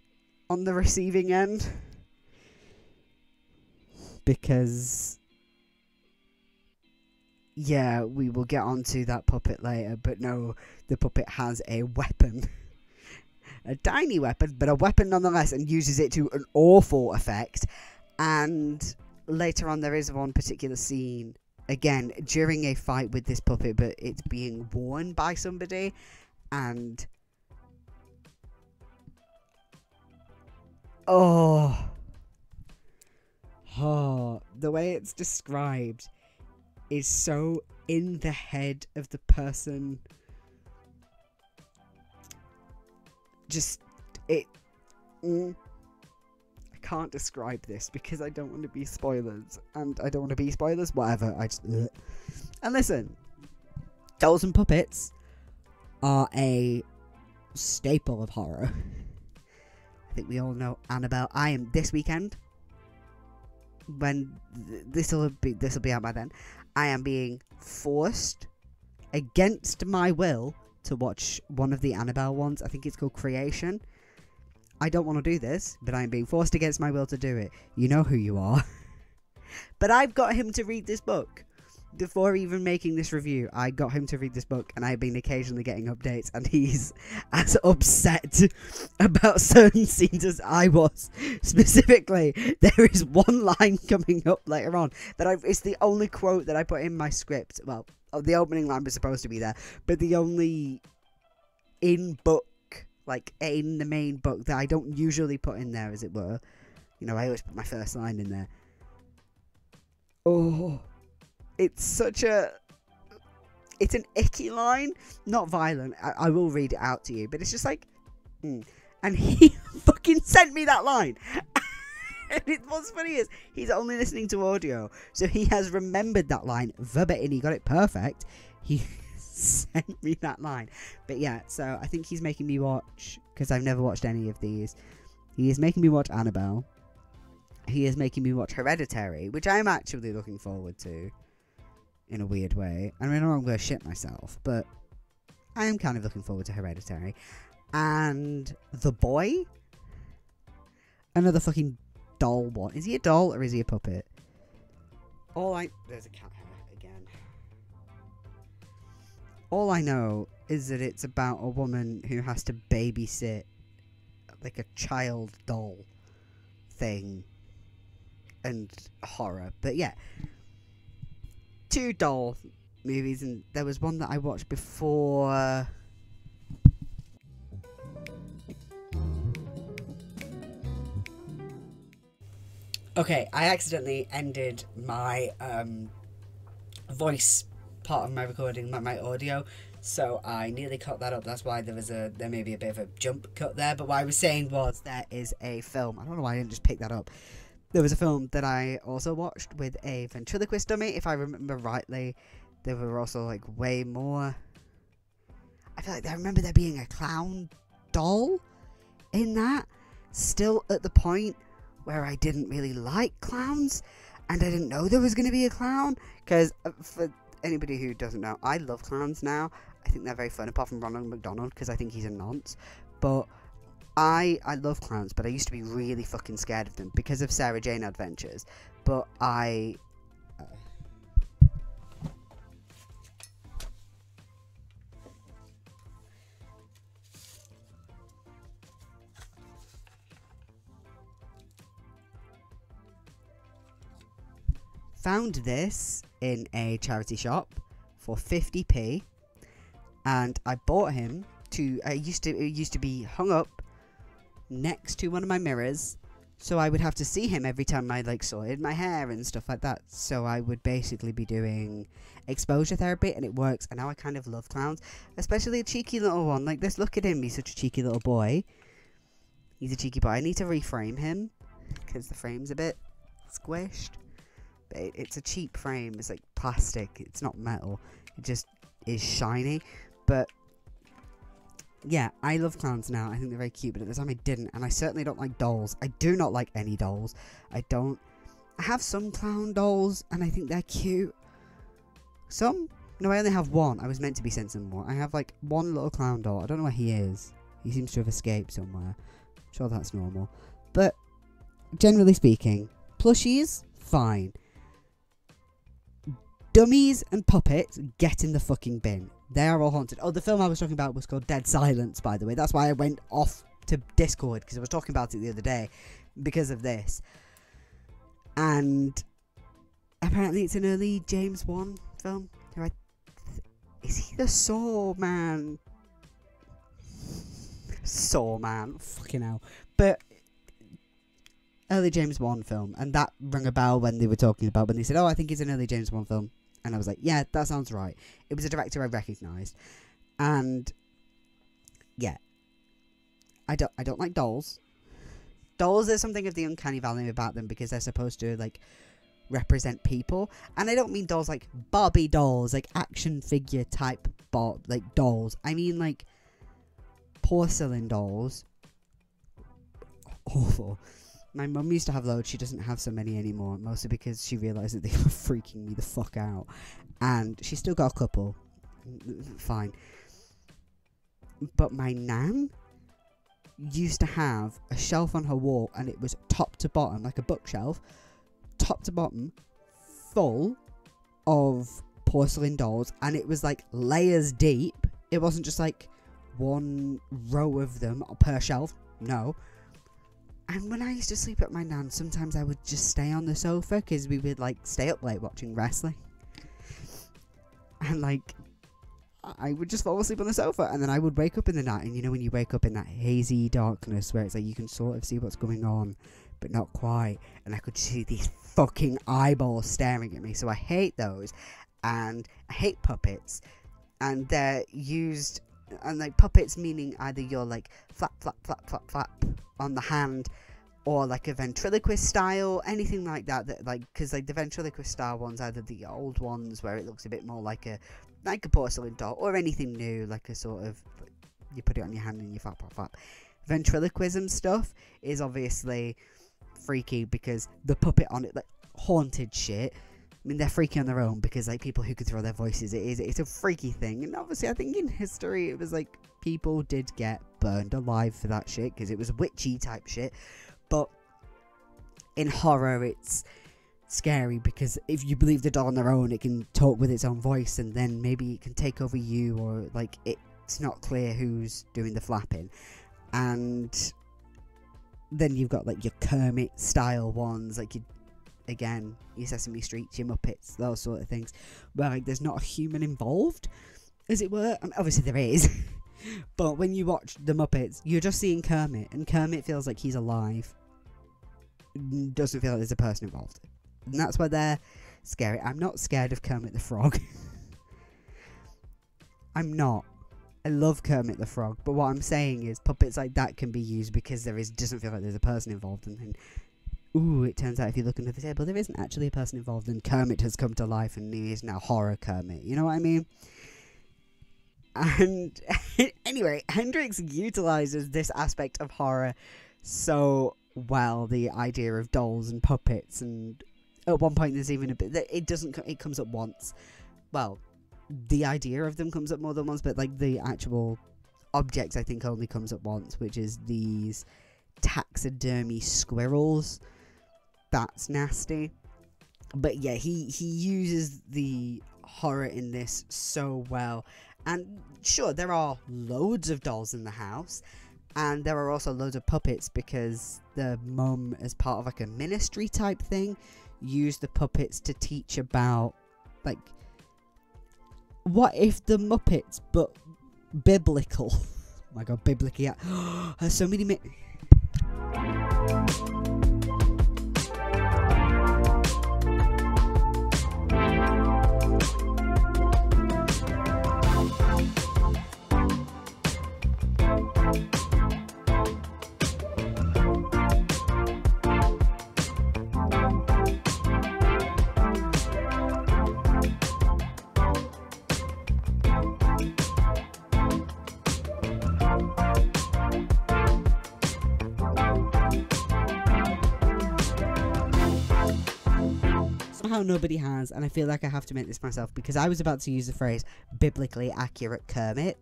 on the receiving end, because yeah, we will get onto that puppet later, but no, the puppet has a weapon. A tiny weapon, but a weapon nonetheless, and uses it to an awful effect. And later on there is one particular scene, again, during a fight with this puppet, but it's being worn by somebody, and the way it's described is so in the head of the person. Just, I can't describe this because I don't want to be spoilers, and I don't want to be spoilers, whatever, And listen, dolls and puppets are a staple of horror. I think we all know Annabelle. This weekend, when this will be out by then, I am being forced, against my will, to watch one of the Annabelle ones. I think it's called Creation. I don't want to do this, but I'm being forced against my will to do it. You know who you are. But I've got him to read this book. Before even making this review, I got him to read this book, and I've been occasionally getting updates, and he's as upset about certain scenes as I was. Specifically, there is one line coming up later on that it's the only quote that I put in my script. Well, the opening line was supposed to be there, but the only in-book, like in the main book, that I don't usually put in there, as it were. You know, I always put my first line in there. Oh, it's it's an icky line, not violent. I will read it out to you, but it's just like, and he fucking sent me that line. And what's funny is, he's only listening to audio, so he has remembered that line verbatim. He got it perfect. He sent me that line. But yeah, so I think he's making me watch, because I've never watched any of these. He is making me watch Annabelle. He is making me watch Hereditary, which I am actually looking forward to, in a weird way. I mean, I know I'm going to shit myself, but I am kind of looking forward to Hereditary. And The Boy? Another fucking doll one. Is he a doll or is he a puppet? There's a cat hair again. All I know is that it's about a woman who has to babysit like a child doll thing. And horror. But yeah. 2 doll movies, and there was one that I watched before. Okay, I accidentally ended my voice part of my recording, my audio, so I nearly cut that up. That's why there may be a bit of a jump cut there. But what I was saying was there is a film. I don't know why I didn't just pick that up. There was a film that I also watched with a ventriloquist dummy. If I remember rightly, there were also like way more. I feel like I remember there being a clown doll in that. Still at the point where I didn't really like clowns, and I didn't know there was going to be a clown. Because for anybody who doesn't know, I love clowns now. I think they're very fun, apart from Ronald McDonald, because I think he's a nonce. But I love clowns, but I used to be really fucking scared of them because of Sarah Jane Adventures. But I found this in a charity shop for 50p, and I bought him to. It used to be hung up next to one of my mirrors, so I would have to see him every time I like sorted my hair and stuff like that. So I would basically be doing exposure therapy, and it works. And now I kind of love clowns, especially a cheeky little one like this. Look at him, he's such a cheeky little boy. He's a cheeky boy. I need to reframe him because the frame's a bit squished, but it's a cheap frame. It's like plastic, it's not metal, it just is shiny. But yeah, I love clowns now. I think they're very cute, but at the time I didn't. And I certainly don't like dolls. I do not like any dolls. I have some clown dolls, and I think they're cute. Some? No, I only have one. I was meant to be sent some more. I have like one little clown doll. I don't know where he is. He seems to have escaped somewhere. I'm sure that's normal. But generally speaking, plushies, fine. Dummies and puppets, get in the fucking bin. They are all haunted. Oh, the film I was talking about was called Dead Silence, by the way. That's why I went off to Discord, because I was talking about it the other day because of this. And apparently it's an early James Wan film. Is he the Saw Man? Saw Man. Fucking hell. But early James Wan film. And that rang a bell when they were talking about, when they said, oh, I think it's an early James Wan film. And I was like, yeah, that sounds right. It was a director I recognised. And yeah, I don't like dolls. Dolls, there's something of the uncanny valley about them, because they're supposed to like represent people. And I don't mean dolls like Barbie dolls, like action figure type like dolls. I mean like porcelain dolls. Awful. My mum used to have loads. She doesn't have so many anymore, mostly because she realised that they were freaking me the fuck out. And she's still got a couple. Fine. But my nan used to have a shelf on her wall, and it was top to bottom, like a bookshelf, top to bottom, full of porcelain dolls. And it was like layers deep. It wasn't just like one row of them per shelf. No. And when I used to sleep at my nan, sometimes I would just stay on the sofa, because we would like stay up late watching wrestling. And like, I would just fall asleep on the sofa, and then I would wake up in the night. And you know when you wake up in that hazy darkness where it's like you can sort of see what's going on, but not quite. And I could see these fucking eyeballs staring at me. So I hate those. And I hate puppets. And they're used, and like puppets meaning either you're like flap, flap, flap, flap, flap on the hand, or like a ventriloquist style, anything like that, like, because like the ventriloquist style ones, either the old ones where it looks a bit more like a like a porcelain doll, or anything new, like a sort of, you put it on your hand and you flap, flap, flap. Ventriloquism stuff is obviously freaky because the puppet on it, like haunted shit. I mean, they're freaky on their own because, like, people who can throw their voices, it's a freaky thing. And obviously, I think in history, it was like people did get burned alive for that shit because it was witchy type shit. But in horror, it's scary because if you believe the doll on their own, it can talk with its own voice, and then maybe it can take over you, or like it's not clear who's doing the flapping. And then you've got like your Kermit style ones, like your Sesame Street, your Muppets, those sort of things, where like there's not a human involved, as it were. I mean, obviously there is, but when you watch the Muppets, you're just seeing Kermit, and Kermit feels like he's alive. Doesn't feel like there's a person involved, and that's why they're scary. I'm not scared of Kermit the Frog. I'm not. I love Kermit the Frog, but what I'm saying is puppets like that can be used because doesn't feel like there's a person involved, and then, ooh, it turns out if you look under the table, there isn't actually a person involved, and Kermit has come to life, and he is now horror Kermit. You know what I mean? And anyway, Hendrix utilizes this aspect of horror so well, the idea of dolls and puppets, and at one point there's even a bit that it comes up once. Well, the idea of them comes up more than once, but like the actual objects I think only comes up once, which is these taxidermy squirrels. That's nasty. But yeah, he uses the horror in this so well. And sure, there are loads of dolls in the house, and there are also loads of puppets because the mum, as part of like a ministry type thing, used the puppets to teach about, like, what if the Muppets, but biblical? Oh my god, biblically. There's so many. Somehow nobody has, and I feel like I have to make this myself because I was about to use the phrase biblically accurate Kermit.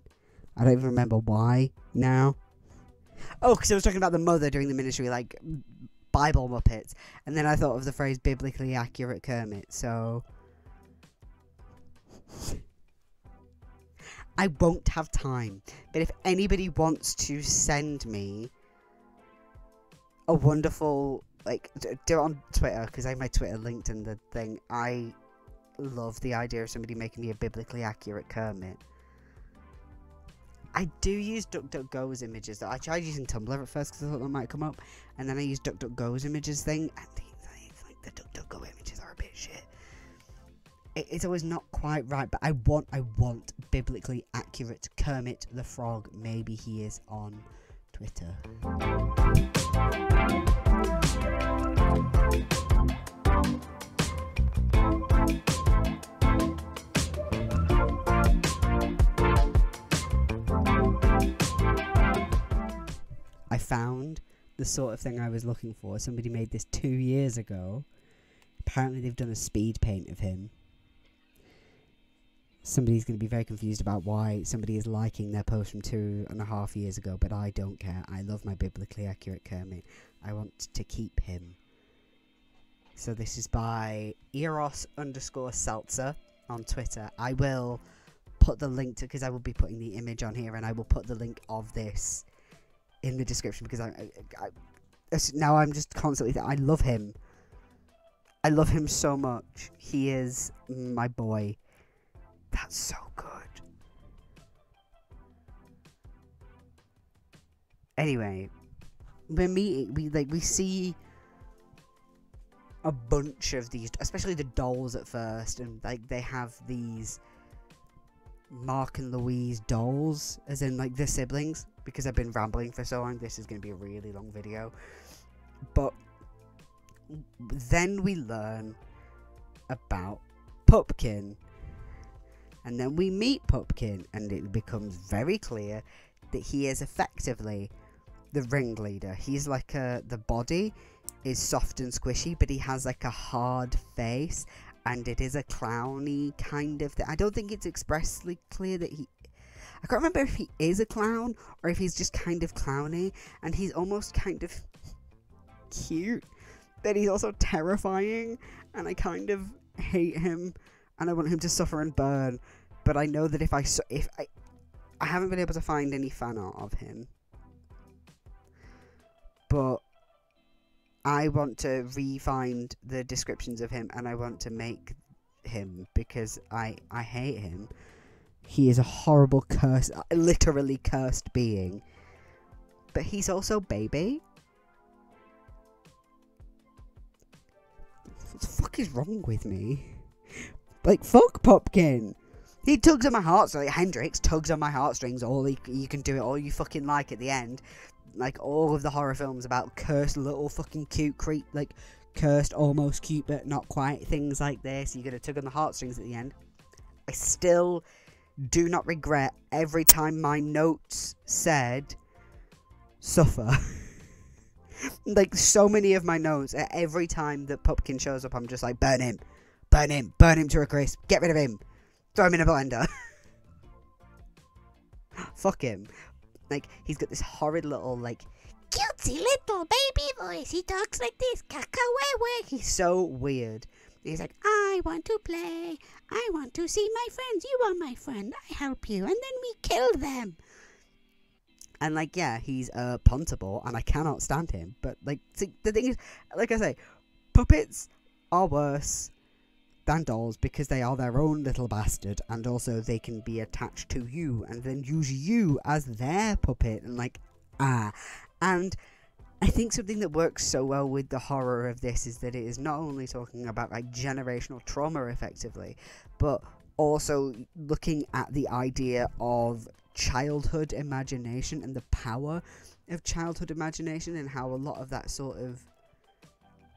I don't even remember why now. Oh, because I was talking about the mother doing the ministry, like Bible Muppets, and then I thought of the phrase biblically accurate Kermit, so I won't have time. But if anybody wants to send me a wonderful, like, do it on Twitter, because I have my Twitter linked in the thing. I love the idea of somebody making me a biblically accurate Kermit. I do use DuckDuckGo's images, though. I tried using Tumblr at first because I thought that might come up, and then I used DuckDuckGo's images thing, and like the DuckDuckGo images are a bit shit. It's always not quite right, but I want biblically accurate Kermit the Frog. Maybe he is on Twitter. I found the sort of thing I was looking for. Somebody made this 2 years ago. Apparently they've done a speed paint of him. Somebody's going to be very confused about why somebody is liking their post from 2.5 years ago, but I don't care. I love my biblically accurate Kermit. I want to keep him. So this is by Eros_Seltzer on Twitter. I will put the link to, because I will be putting the image on here, and I will put the link of this in the description, because now I'm just constantly I love him. I love him so much. He is my boy. That's so good. Anyway, we see a bunch of these, especially the dolls at first, and like they have these Mark and Louise dolls, as in like the siblings, because I've been rambling for so long. This is going to be a really long video, but then we learn about Pupkin, And then we meet Pupkin, and it becomes very clear that he is effectively the ringleader. He's like the body is soft and squishy, but he has like a hard face, and it is a clowny kind of thing. I don't think it's expressly clear that I can't remember if he is a clown or if he's just kind of clowny, and he's almost kind of cute, but he's also terrifying, and I kind of hate him, and I want him to suffer and burn. But I know that if I haven't been able to find any fan art of him, but I want to re-find the descriptions of him, and I want to make him, because I hate him. He is a horrible, literally cursed being. But he's also baby. What the fuck is wrong with me? Like, fuck Pupkin. He tugs on my heartstrings. Hendrix tugs on my heartstrings. You can do it all you fucking like at the end. Like, all of the horror films about cursed little fucking cute like, cursed, almost cute, but not quite, things like this. You're gonna tug on the heartstrings at the end. I still do not regret every time my notes said suffer. Like, so many of my notes, at every time that Pupkin shows up, I'm just like, burn him, burn him, burn him to a crisp, get rid of him, throw him in a blender. Fuck him. Like, he's got this horrid little, like, cutesy little baby voice. He talks like this. Cacawewe. He's so weird. He's like, I want to play. I want to see my friends. You are my friend. I help you. And then we kill them. And, like, yeah, he's puntable, and I cannot stand him. But, like, see, the thing is, like I say, puppets are worse than dolls because they are their own little bastard, and also they can be attached to you and then use you as their puppet, and like, and I think something that works so well with the horror of this is that it is not only talking about like generational trauma effectively, but also looking at the idea of childhood imagination and the power of childhood imagination, and how a lot of that sort of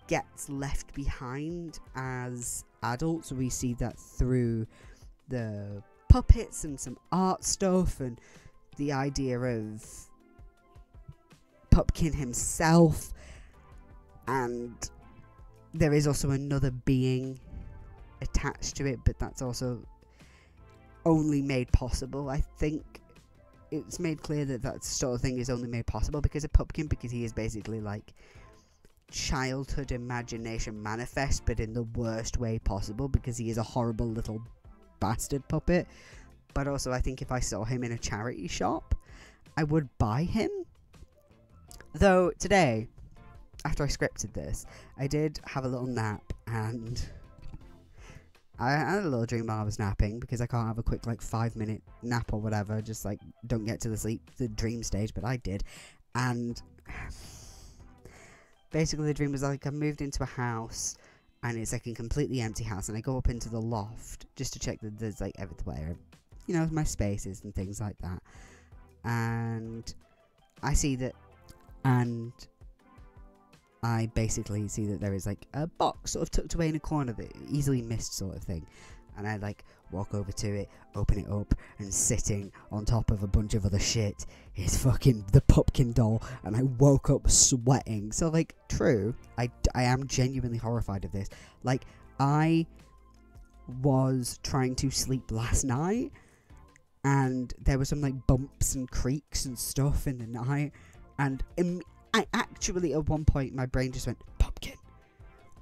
gets left behind as adults. We see that through the puppets and some art stuff, and the idea of Pupkin himself, and there is also another being attached to it, but that's also only made possible, I think it's made clear that that sort of thing is only made possible because of Pupkin, because he is basically like childhood imagination manifest, but in the worst way possible, because he is a horrible little bastard puppet. But also, I think if I saw him in a charity shop, I would buy him. Though today, after I scripted this, I did have a little nap, and I had a little dream while I was napping, because I can't have a quick like 5-minute nap or whatever, just like don't get to the dream stage, but I did. And basically the dream was like I moved into a house, and it's like a completely empty house, and I go up into the loft just to check that there's like everywhere, you know, my spaces and things like that. And I see that, and I basically see that there is like a box sort of tucked away in a corner that easily missed sort of thing. And I like walk over to it, open it up, and sitting on top of a bunch of other shit is fucking the Pupkin doll. And I woke up sweating. So like, true, I am genuinely horrified of this. Like, I was trying to sleep last night, and there were some like bumps and creaks and stuff in the night, and I actually, at one point, my brain just went, Pupkin.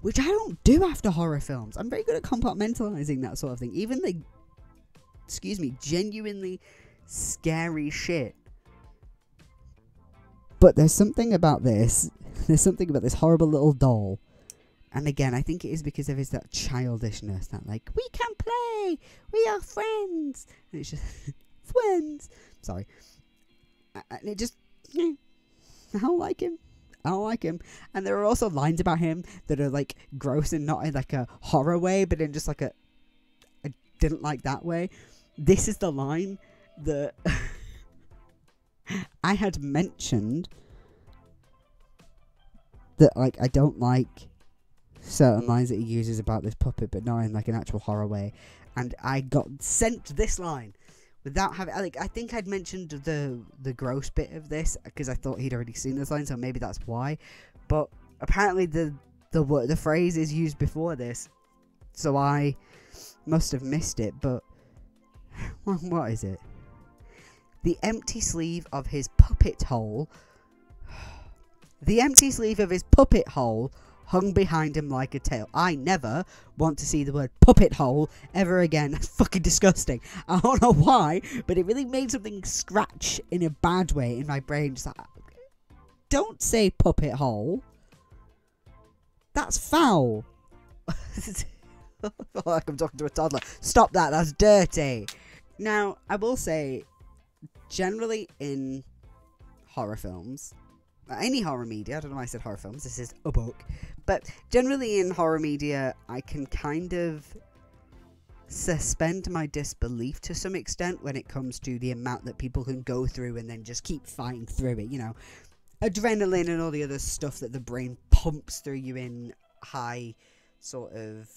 Which I don't do after horror films. I'm very good at compartmentalizing that sort of thing. Even the, genuinely scary shit. But there's something about this. There's something about this horrible little doll. And again, I think it is because there is that childishness. That like, we can play. We are friends. And it's just, friends. Sorry. And it just, I don't like him. I don't like him. And there are also lines about him that are like gross, and not in like a horror way, but in just like a I didn't like that way. This is the line that I had mentioned, that like I don't like certain lines that he uses about this puppet, but not in like an actual horror way. And I got sent this line without having, like, I think I'd mentioned the gross bit of this because I thought he'd already seen this line, so maybe that's why. But apparently the phrase is used before this, so I must have missed it. But what is it? The empty sleeve of his puppet hole. The empty sleeve of his puppet hole hung behind him like a tail. I never want to see the word puppet hole ever again. That's fucking disgusting. I don't know why, but it really made something scratch in a bad way in my brain. Just like, don't say puppet hole. That's foul. Like I'm talking to a toddler. Stop that. That's dirty. Now, I will say, generally in horror films, any horror media, I don't know why I said horror films, this is a book, but generally in horror media, I can kind of suspend my disbelief to some extent when it comes to the amount that people can go through and then just keep fighting through it, you know. Adrenaline and all the other stuff that the brain pumps through you in high sort of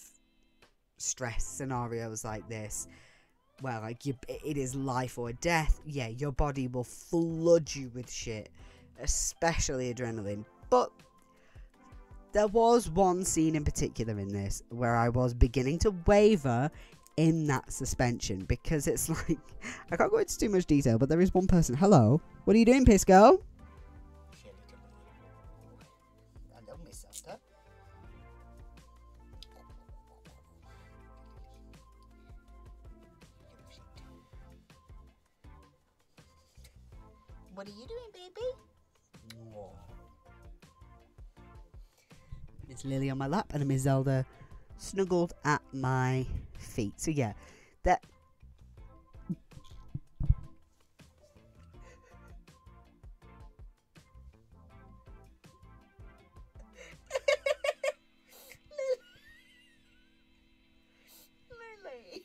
stress scenarios like this, where like it is life or death. Yeah, your body will flood you with shit, especially adrenaline. But there was one scene in particular in this where I was beginning to waver in that suspension, because it's like, I can't go into too much detail, but there is one person. Hello, what are you doing, Pisco? Hello, Miss Sister. What are you doing, baby? Miss Lily on my lap and Miss Zelda snuggled at my feet. So yeah, that. Lily.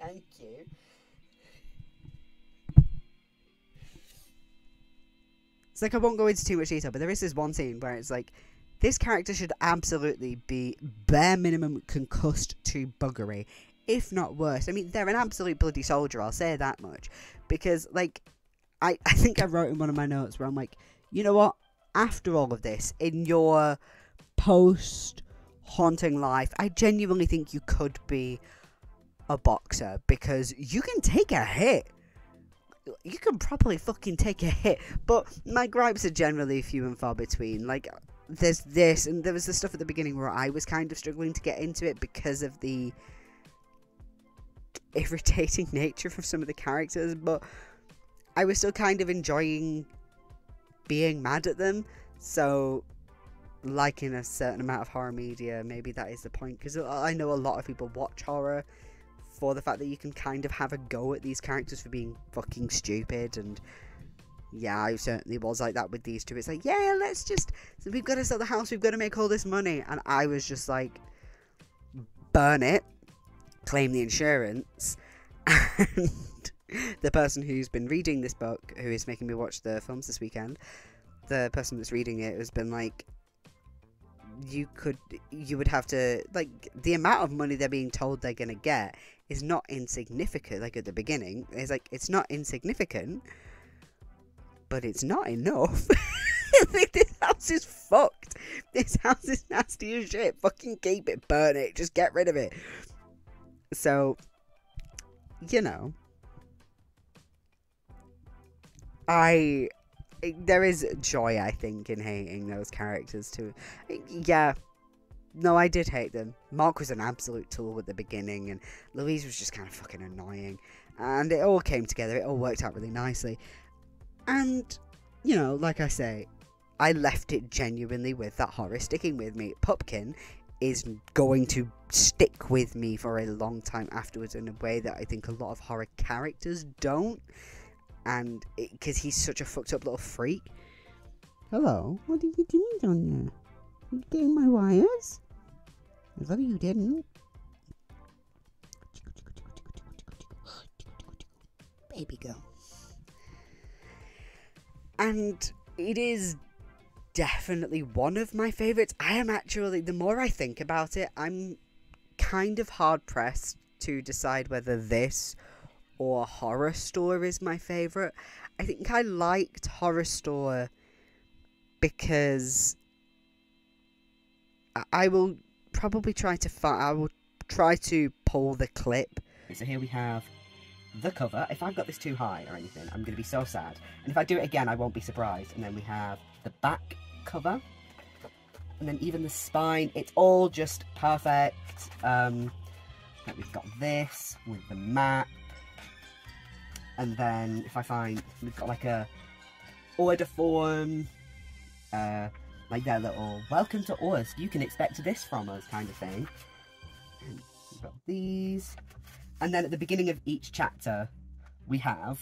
Thank you. It's like, I won't go into too much detail, but there is this one scene where it's like, this character should absolutely be bare minimum concussed to buggery, if not worse. I mean, they're an absolute bloody soldier, I'll say that much. Because, like, I think I wrote in one of my notes where I'm like, you know what? After all of this, in your post-haunting life, I genuinely think you could be a boxer, because you can take a hit. You can properly fucking take a hit. But my gripes are generally few and far between. Like, there's this, and there was the stuff at the beginning where I was kind of struggling to get into it because of the irritating nature of some of the characters, but I was still kind of enjoying being mad at them. So, like in a certain amount of horror media, maybe that is the point, because I know a lot of people watch horror for the fact that you can kind of have a go at these characters for being fucking stupid. And yeah, I certainly was like that with these two. It's like, yeah, let's just, so we've got to sell the house, we've got to make all this money, and I was just like, burn it, claim the insurance. And the person who's been reading this book, who is making me watch the films this weekend, the person that's reading it has been like, you would have to, like, the amount of money they're being told they're gonna get is not insignificant. Like, at the beginning, it's like, it's not insignificant, but it's not enough. Like, this house is fucked. This house is nasty as shit. Fucking keep it, burn it, just get rid of it. So, you know, there is joy, I think, in hating those characters too. Yeah, no, I did hate them. Mark was an absolute tool at the beginning, and Louise was just kind of fucking annoying. And it all came together, it all worked out really nicely. And, you know, like I say, I left it genuinely with that horror sticking with me. Pupkin is going to stick with me for a long time afterwards in a way that I think a lot of horror characters don't. And because he's such a fucked up little freak. Hello, what are you doing down there? You getting my wires? I thought you didn't. Baby girl. And it is definitely one of my favourites. I am actually, the more I think about it, I'm kind of hard pressed to decide whether this or Horror Store is my favourite. I think I liked Horror Store because I will probably try to pull the clip. So here we have the cover. If I've got this too high or anything, I'm going to be so sad. And if I do it again, I won't be surprised. And then we have the back cover. And then even the spine, it's all just perfect. We've got this with the map. And then if I find, we've got like a order form, like their little welcome to us, you can expect this from us kind of thing. And we've got these. And then at the beginning of each chapter, we have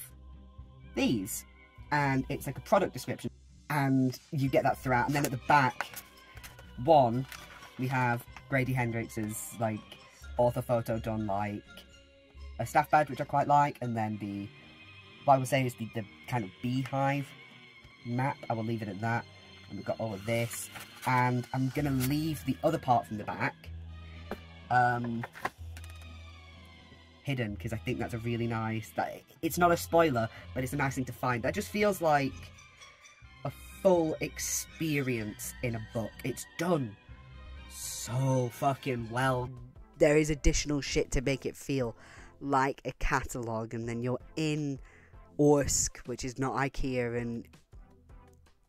these. And it's like a product description. And you get that throughout. And then at the back, we have Grady Hendrix's like author photo done like a staff badge, which I quite like. And then what I would say is the kind of beehive map. I will leave it at that. And we've got all of this. And I'm going to leave the other part from the back hidden, because I think that's a really nice, it's not a spoiler, but it's a nice thing to find. That just feels like a full experience in a book. It's done so fucking well. There is additional shit to make it feel like a catalogue, and then you're in Orsk, which is not IKEA, and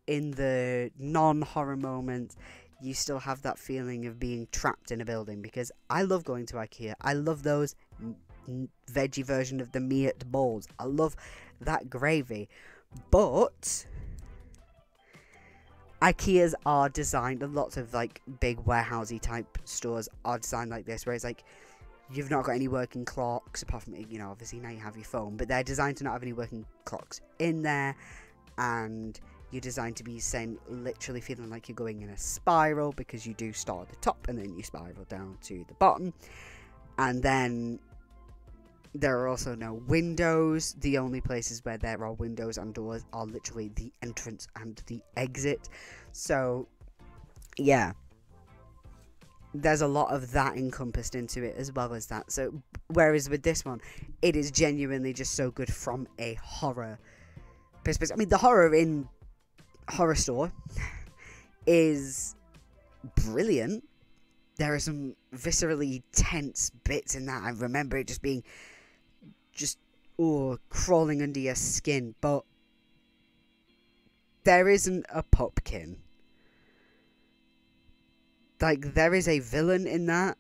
in the non-horror moments, you still have that feeling of being trapped in a building, because I love going to IKEA. I love those veggie version of the meat balls. I love that gravy. But IKEAs are designed, and lots of like big warehousey type stores are designed like this, where it's like you've not got any working clocks, apart from, you know, obviously now you have your phone, but they're designed to not have any working clocks in there, and you're designed to be literally feeling like you're going in a spiral, because you do start at the top and then you spiral down to the bottom. And then there are also no windows. The only places where there are windows and doors are literally the entrance and the exit. So yeah, there's a lot of that encompassed into it as well as that. So whereas with this one, it is genuinely just so good from a horror perspective. I mean, the horror in Horror Store is brilliant. There are some viscerally tense bits in that. I remember it just being crawling under your skin, but there isn't a pumpkin. Like, there is a villain in that.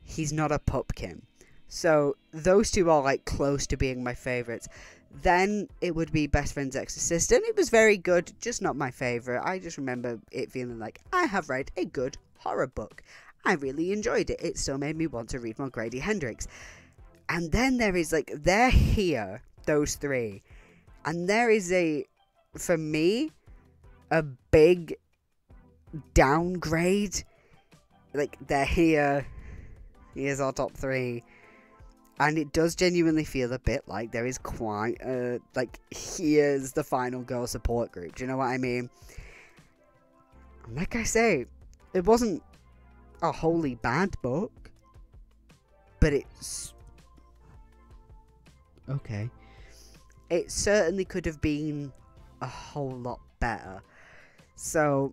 He's not a pumpkin. So those two are like close to being my favourites. Then it would be Best Friend's Ex-Assistant. It was very good, just not my favourite. I just remember it feeling like I have read a good horror book. I really enjoyed it. It still made me want to read more Grady Hendrix. And then there is like, they're here, those three. And there is for me, a big downgrade. Like, they're here. Here's our top three. And it does genuinely feel a bit like there is quite like, here's the final girl support group. Do you know what I mean? And like I say, it wasn't a wholly bad book, but it's okay. It certainly could have been a whole lot better. So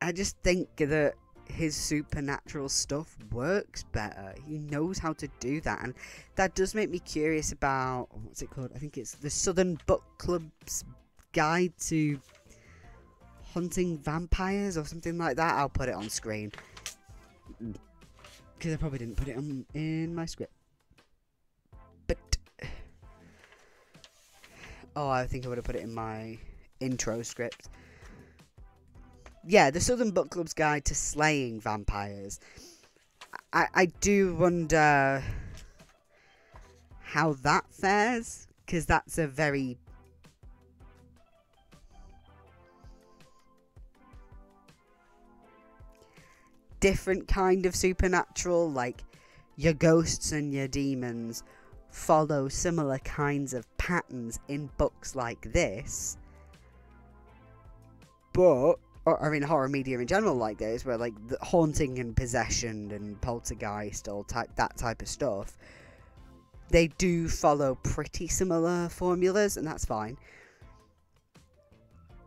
I just think that his supernatural stuff works better. He knows how to do that, and that does make me curious about, what's it called? I think it's the Southern Book Club's Guide to Hunting Vampires or something like that. I'll put it on screen, because I probably didn't put it in my script. But I think I would have put it in my intro script. Yeah, the Southern Book Club's Guide to Slaying Vampires. I do wonder how that fares, because that's a very different kind of supernatural. Like, your ghosts and your demons follow similar kinds of patterns in books like this, But, or, I mean, horror media in general like this, where like the haunting and possession and poltergeist, all that type of stuff, they do follow pretty similar formulas, and that's fine.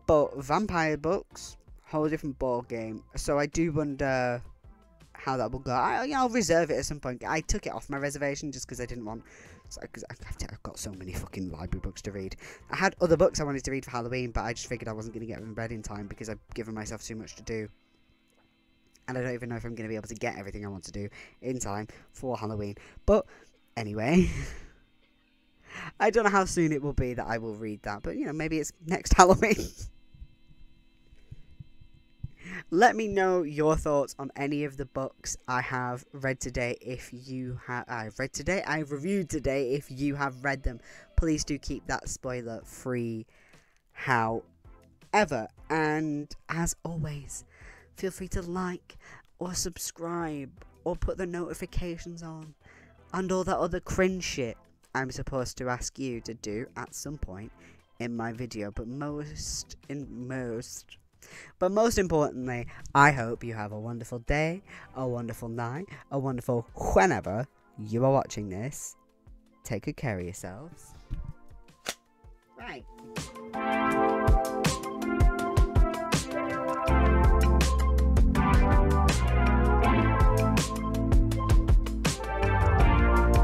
But vampire books, whole different ball game. So I do wonder how that will go. I'll reserve it at some point. I took it off my reservation just because I didn't want. Because I've got so many fucking library books to read. I had other books I wanted to read for Halloween, but I just figured I wasn't going to get them read in time because I've given myself too much to do. And I don't even know if I'm going to be able to get everything I want to do in time for Halloween. But anyway, I don't know how soon it will be that I will read that. But, you know, maybe it's next Halloween. Let me know your thoughts on any of the books I have read today. If you have, I've reviewed today. If you have read them, please do keep that spoiler free. However, and as always, feel free to like or subscribe or put the notifications on and all that other cringe shit I'm supposed to ask you to do at some point in my video. But most importantly, I hope you have a wonderful day, a wonderful night, a wonderful whenever you are watching this. Take good care of yourselves. Right.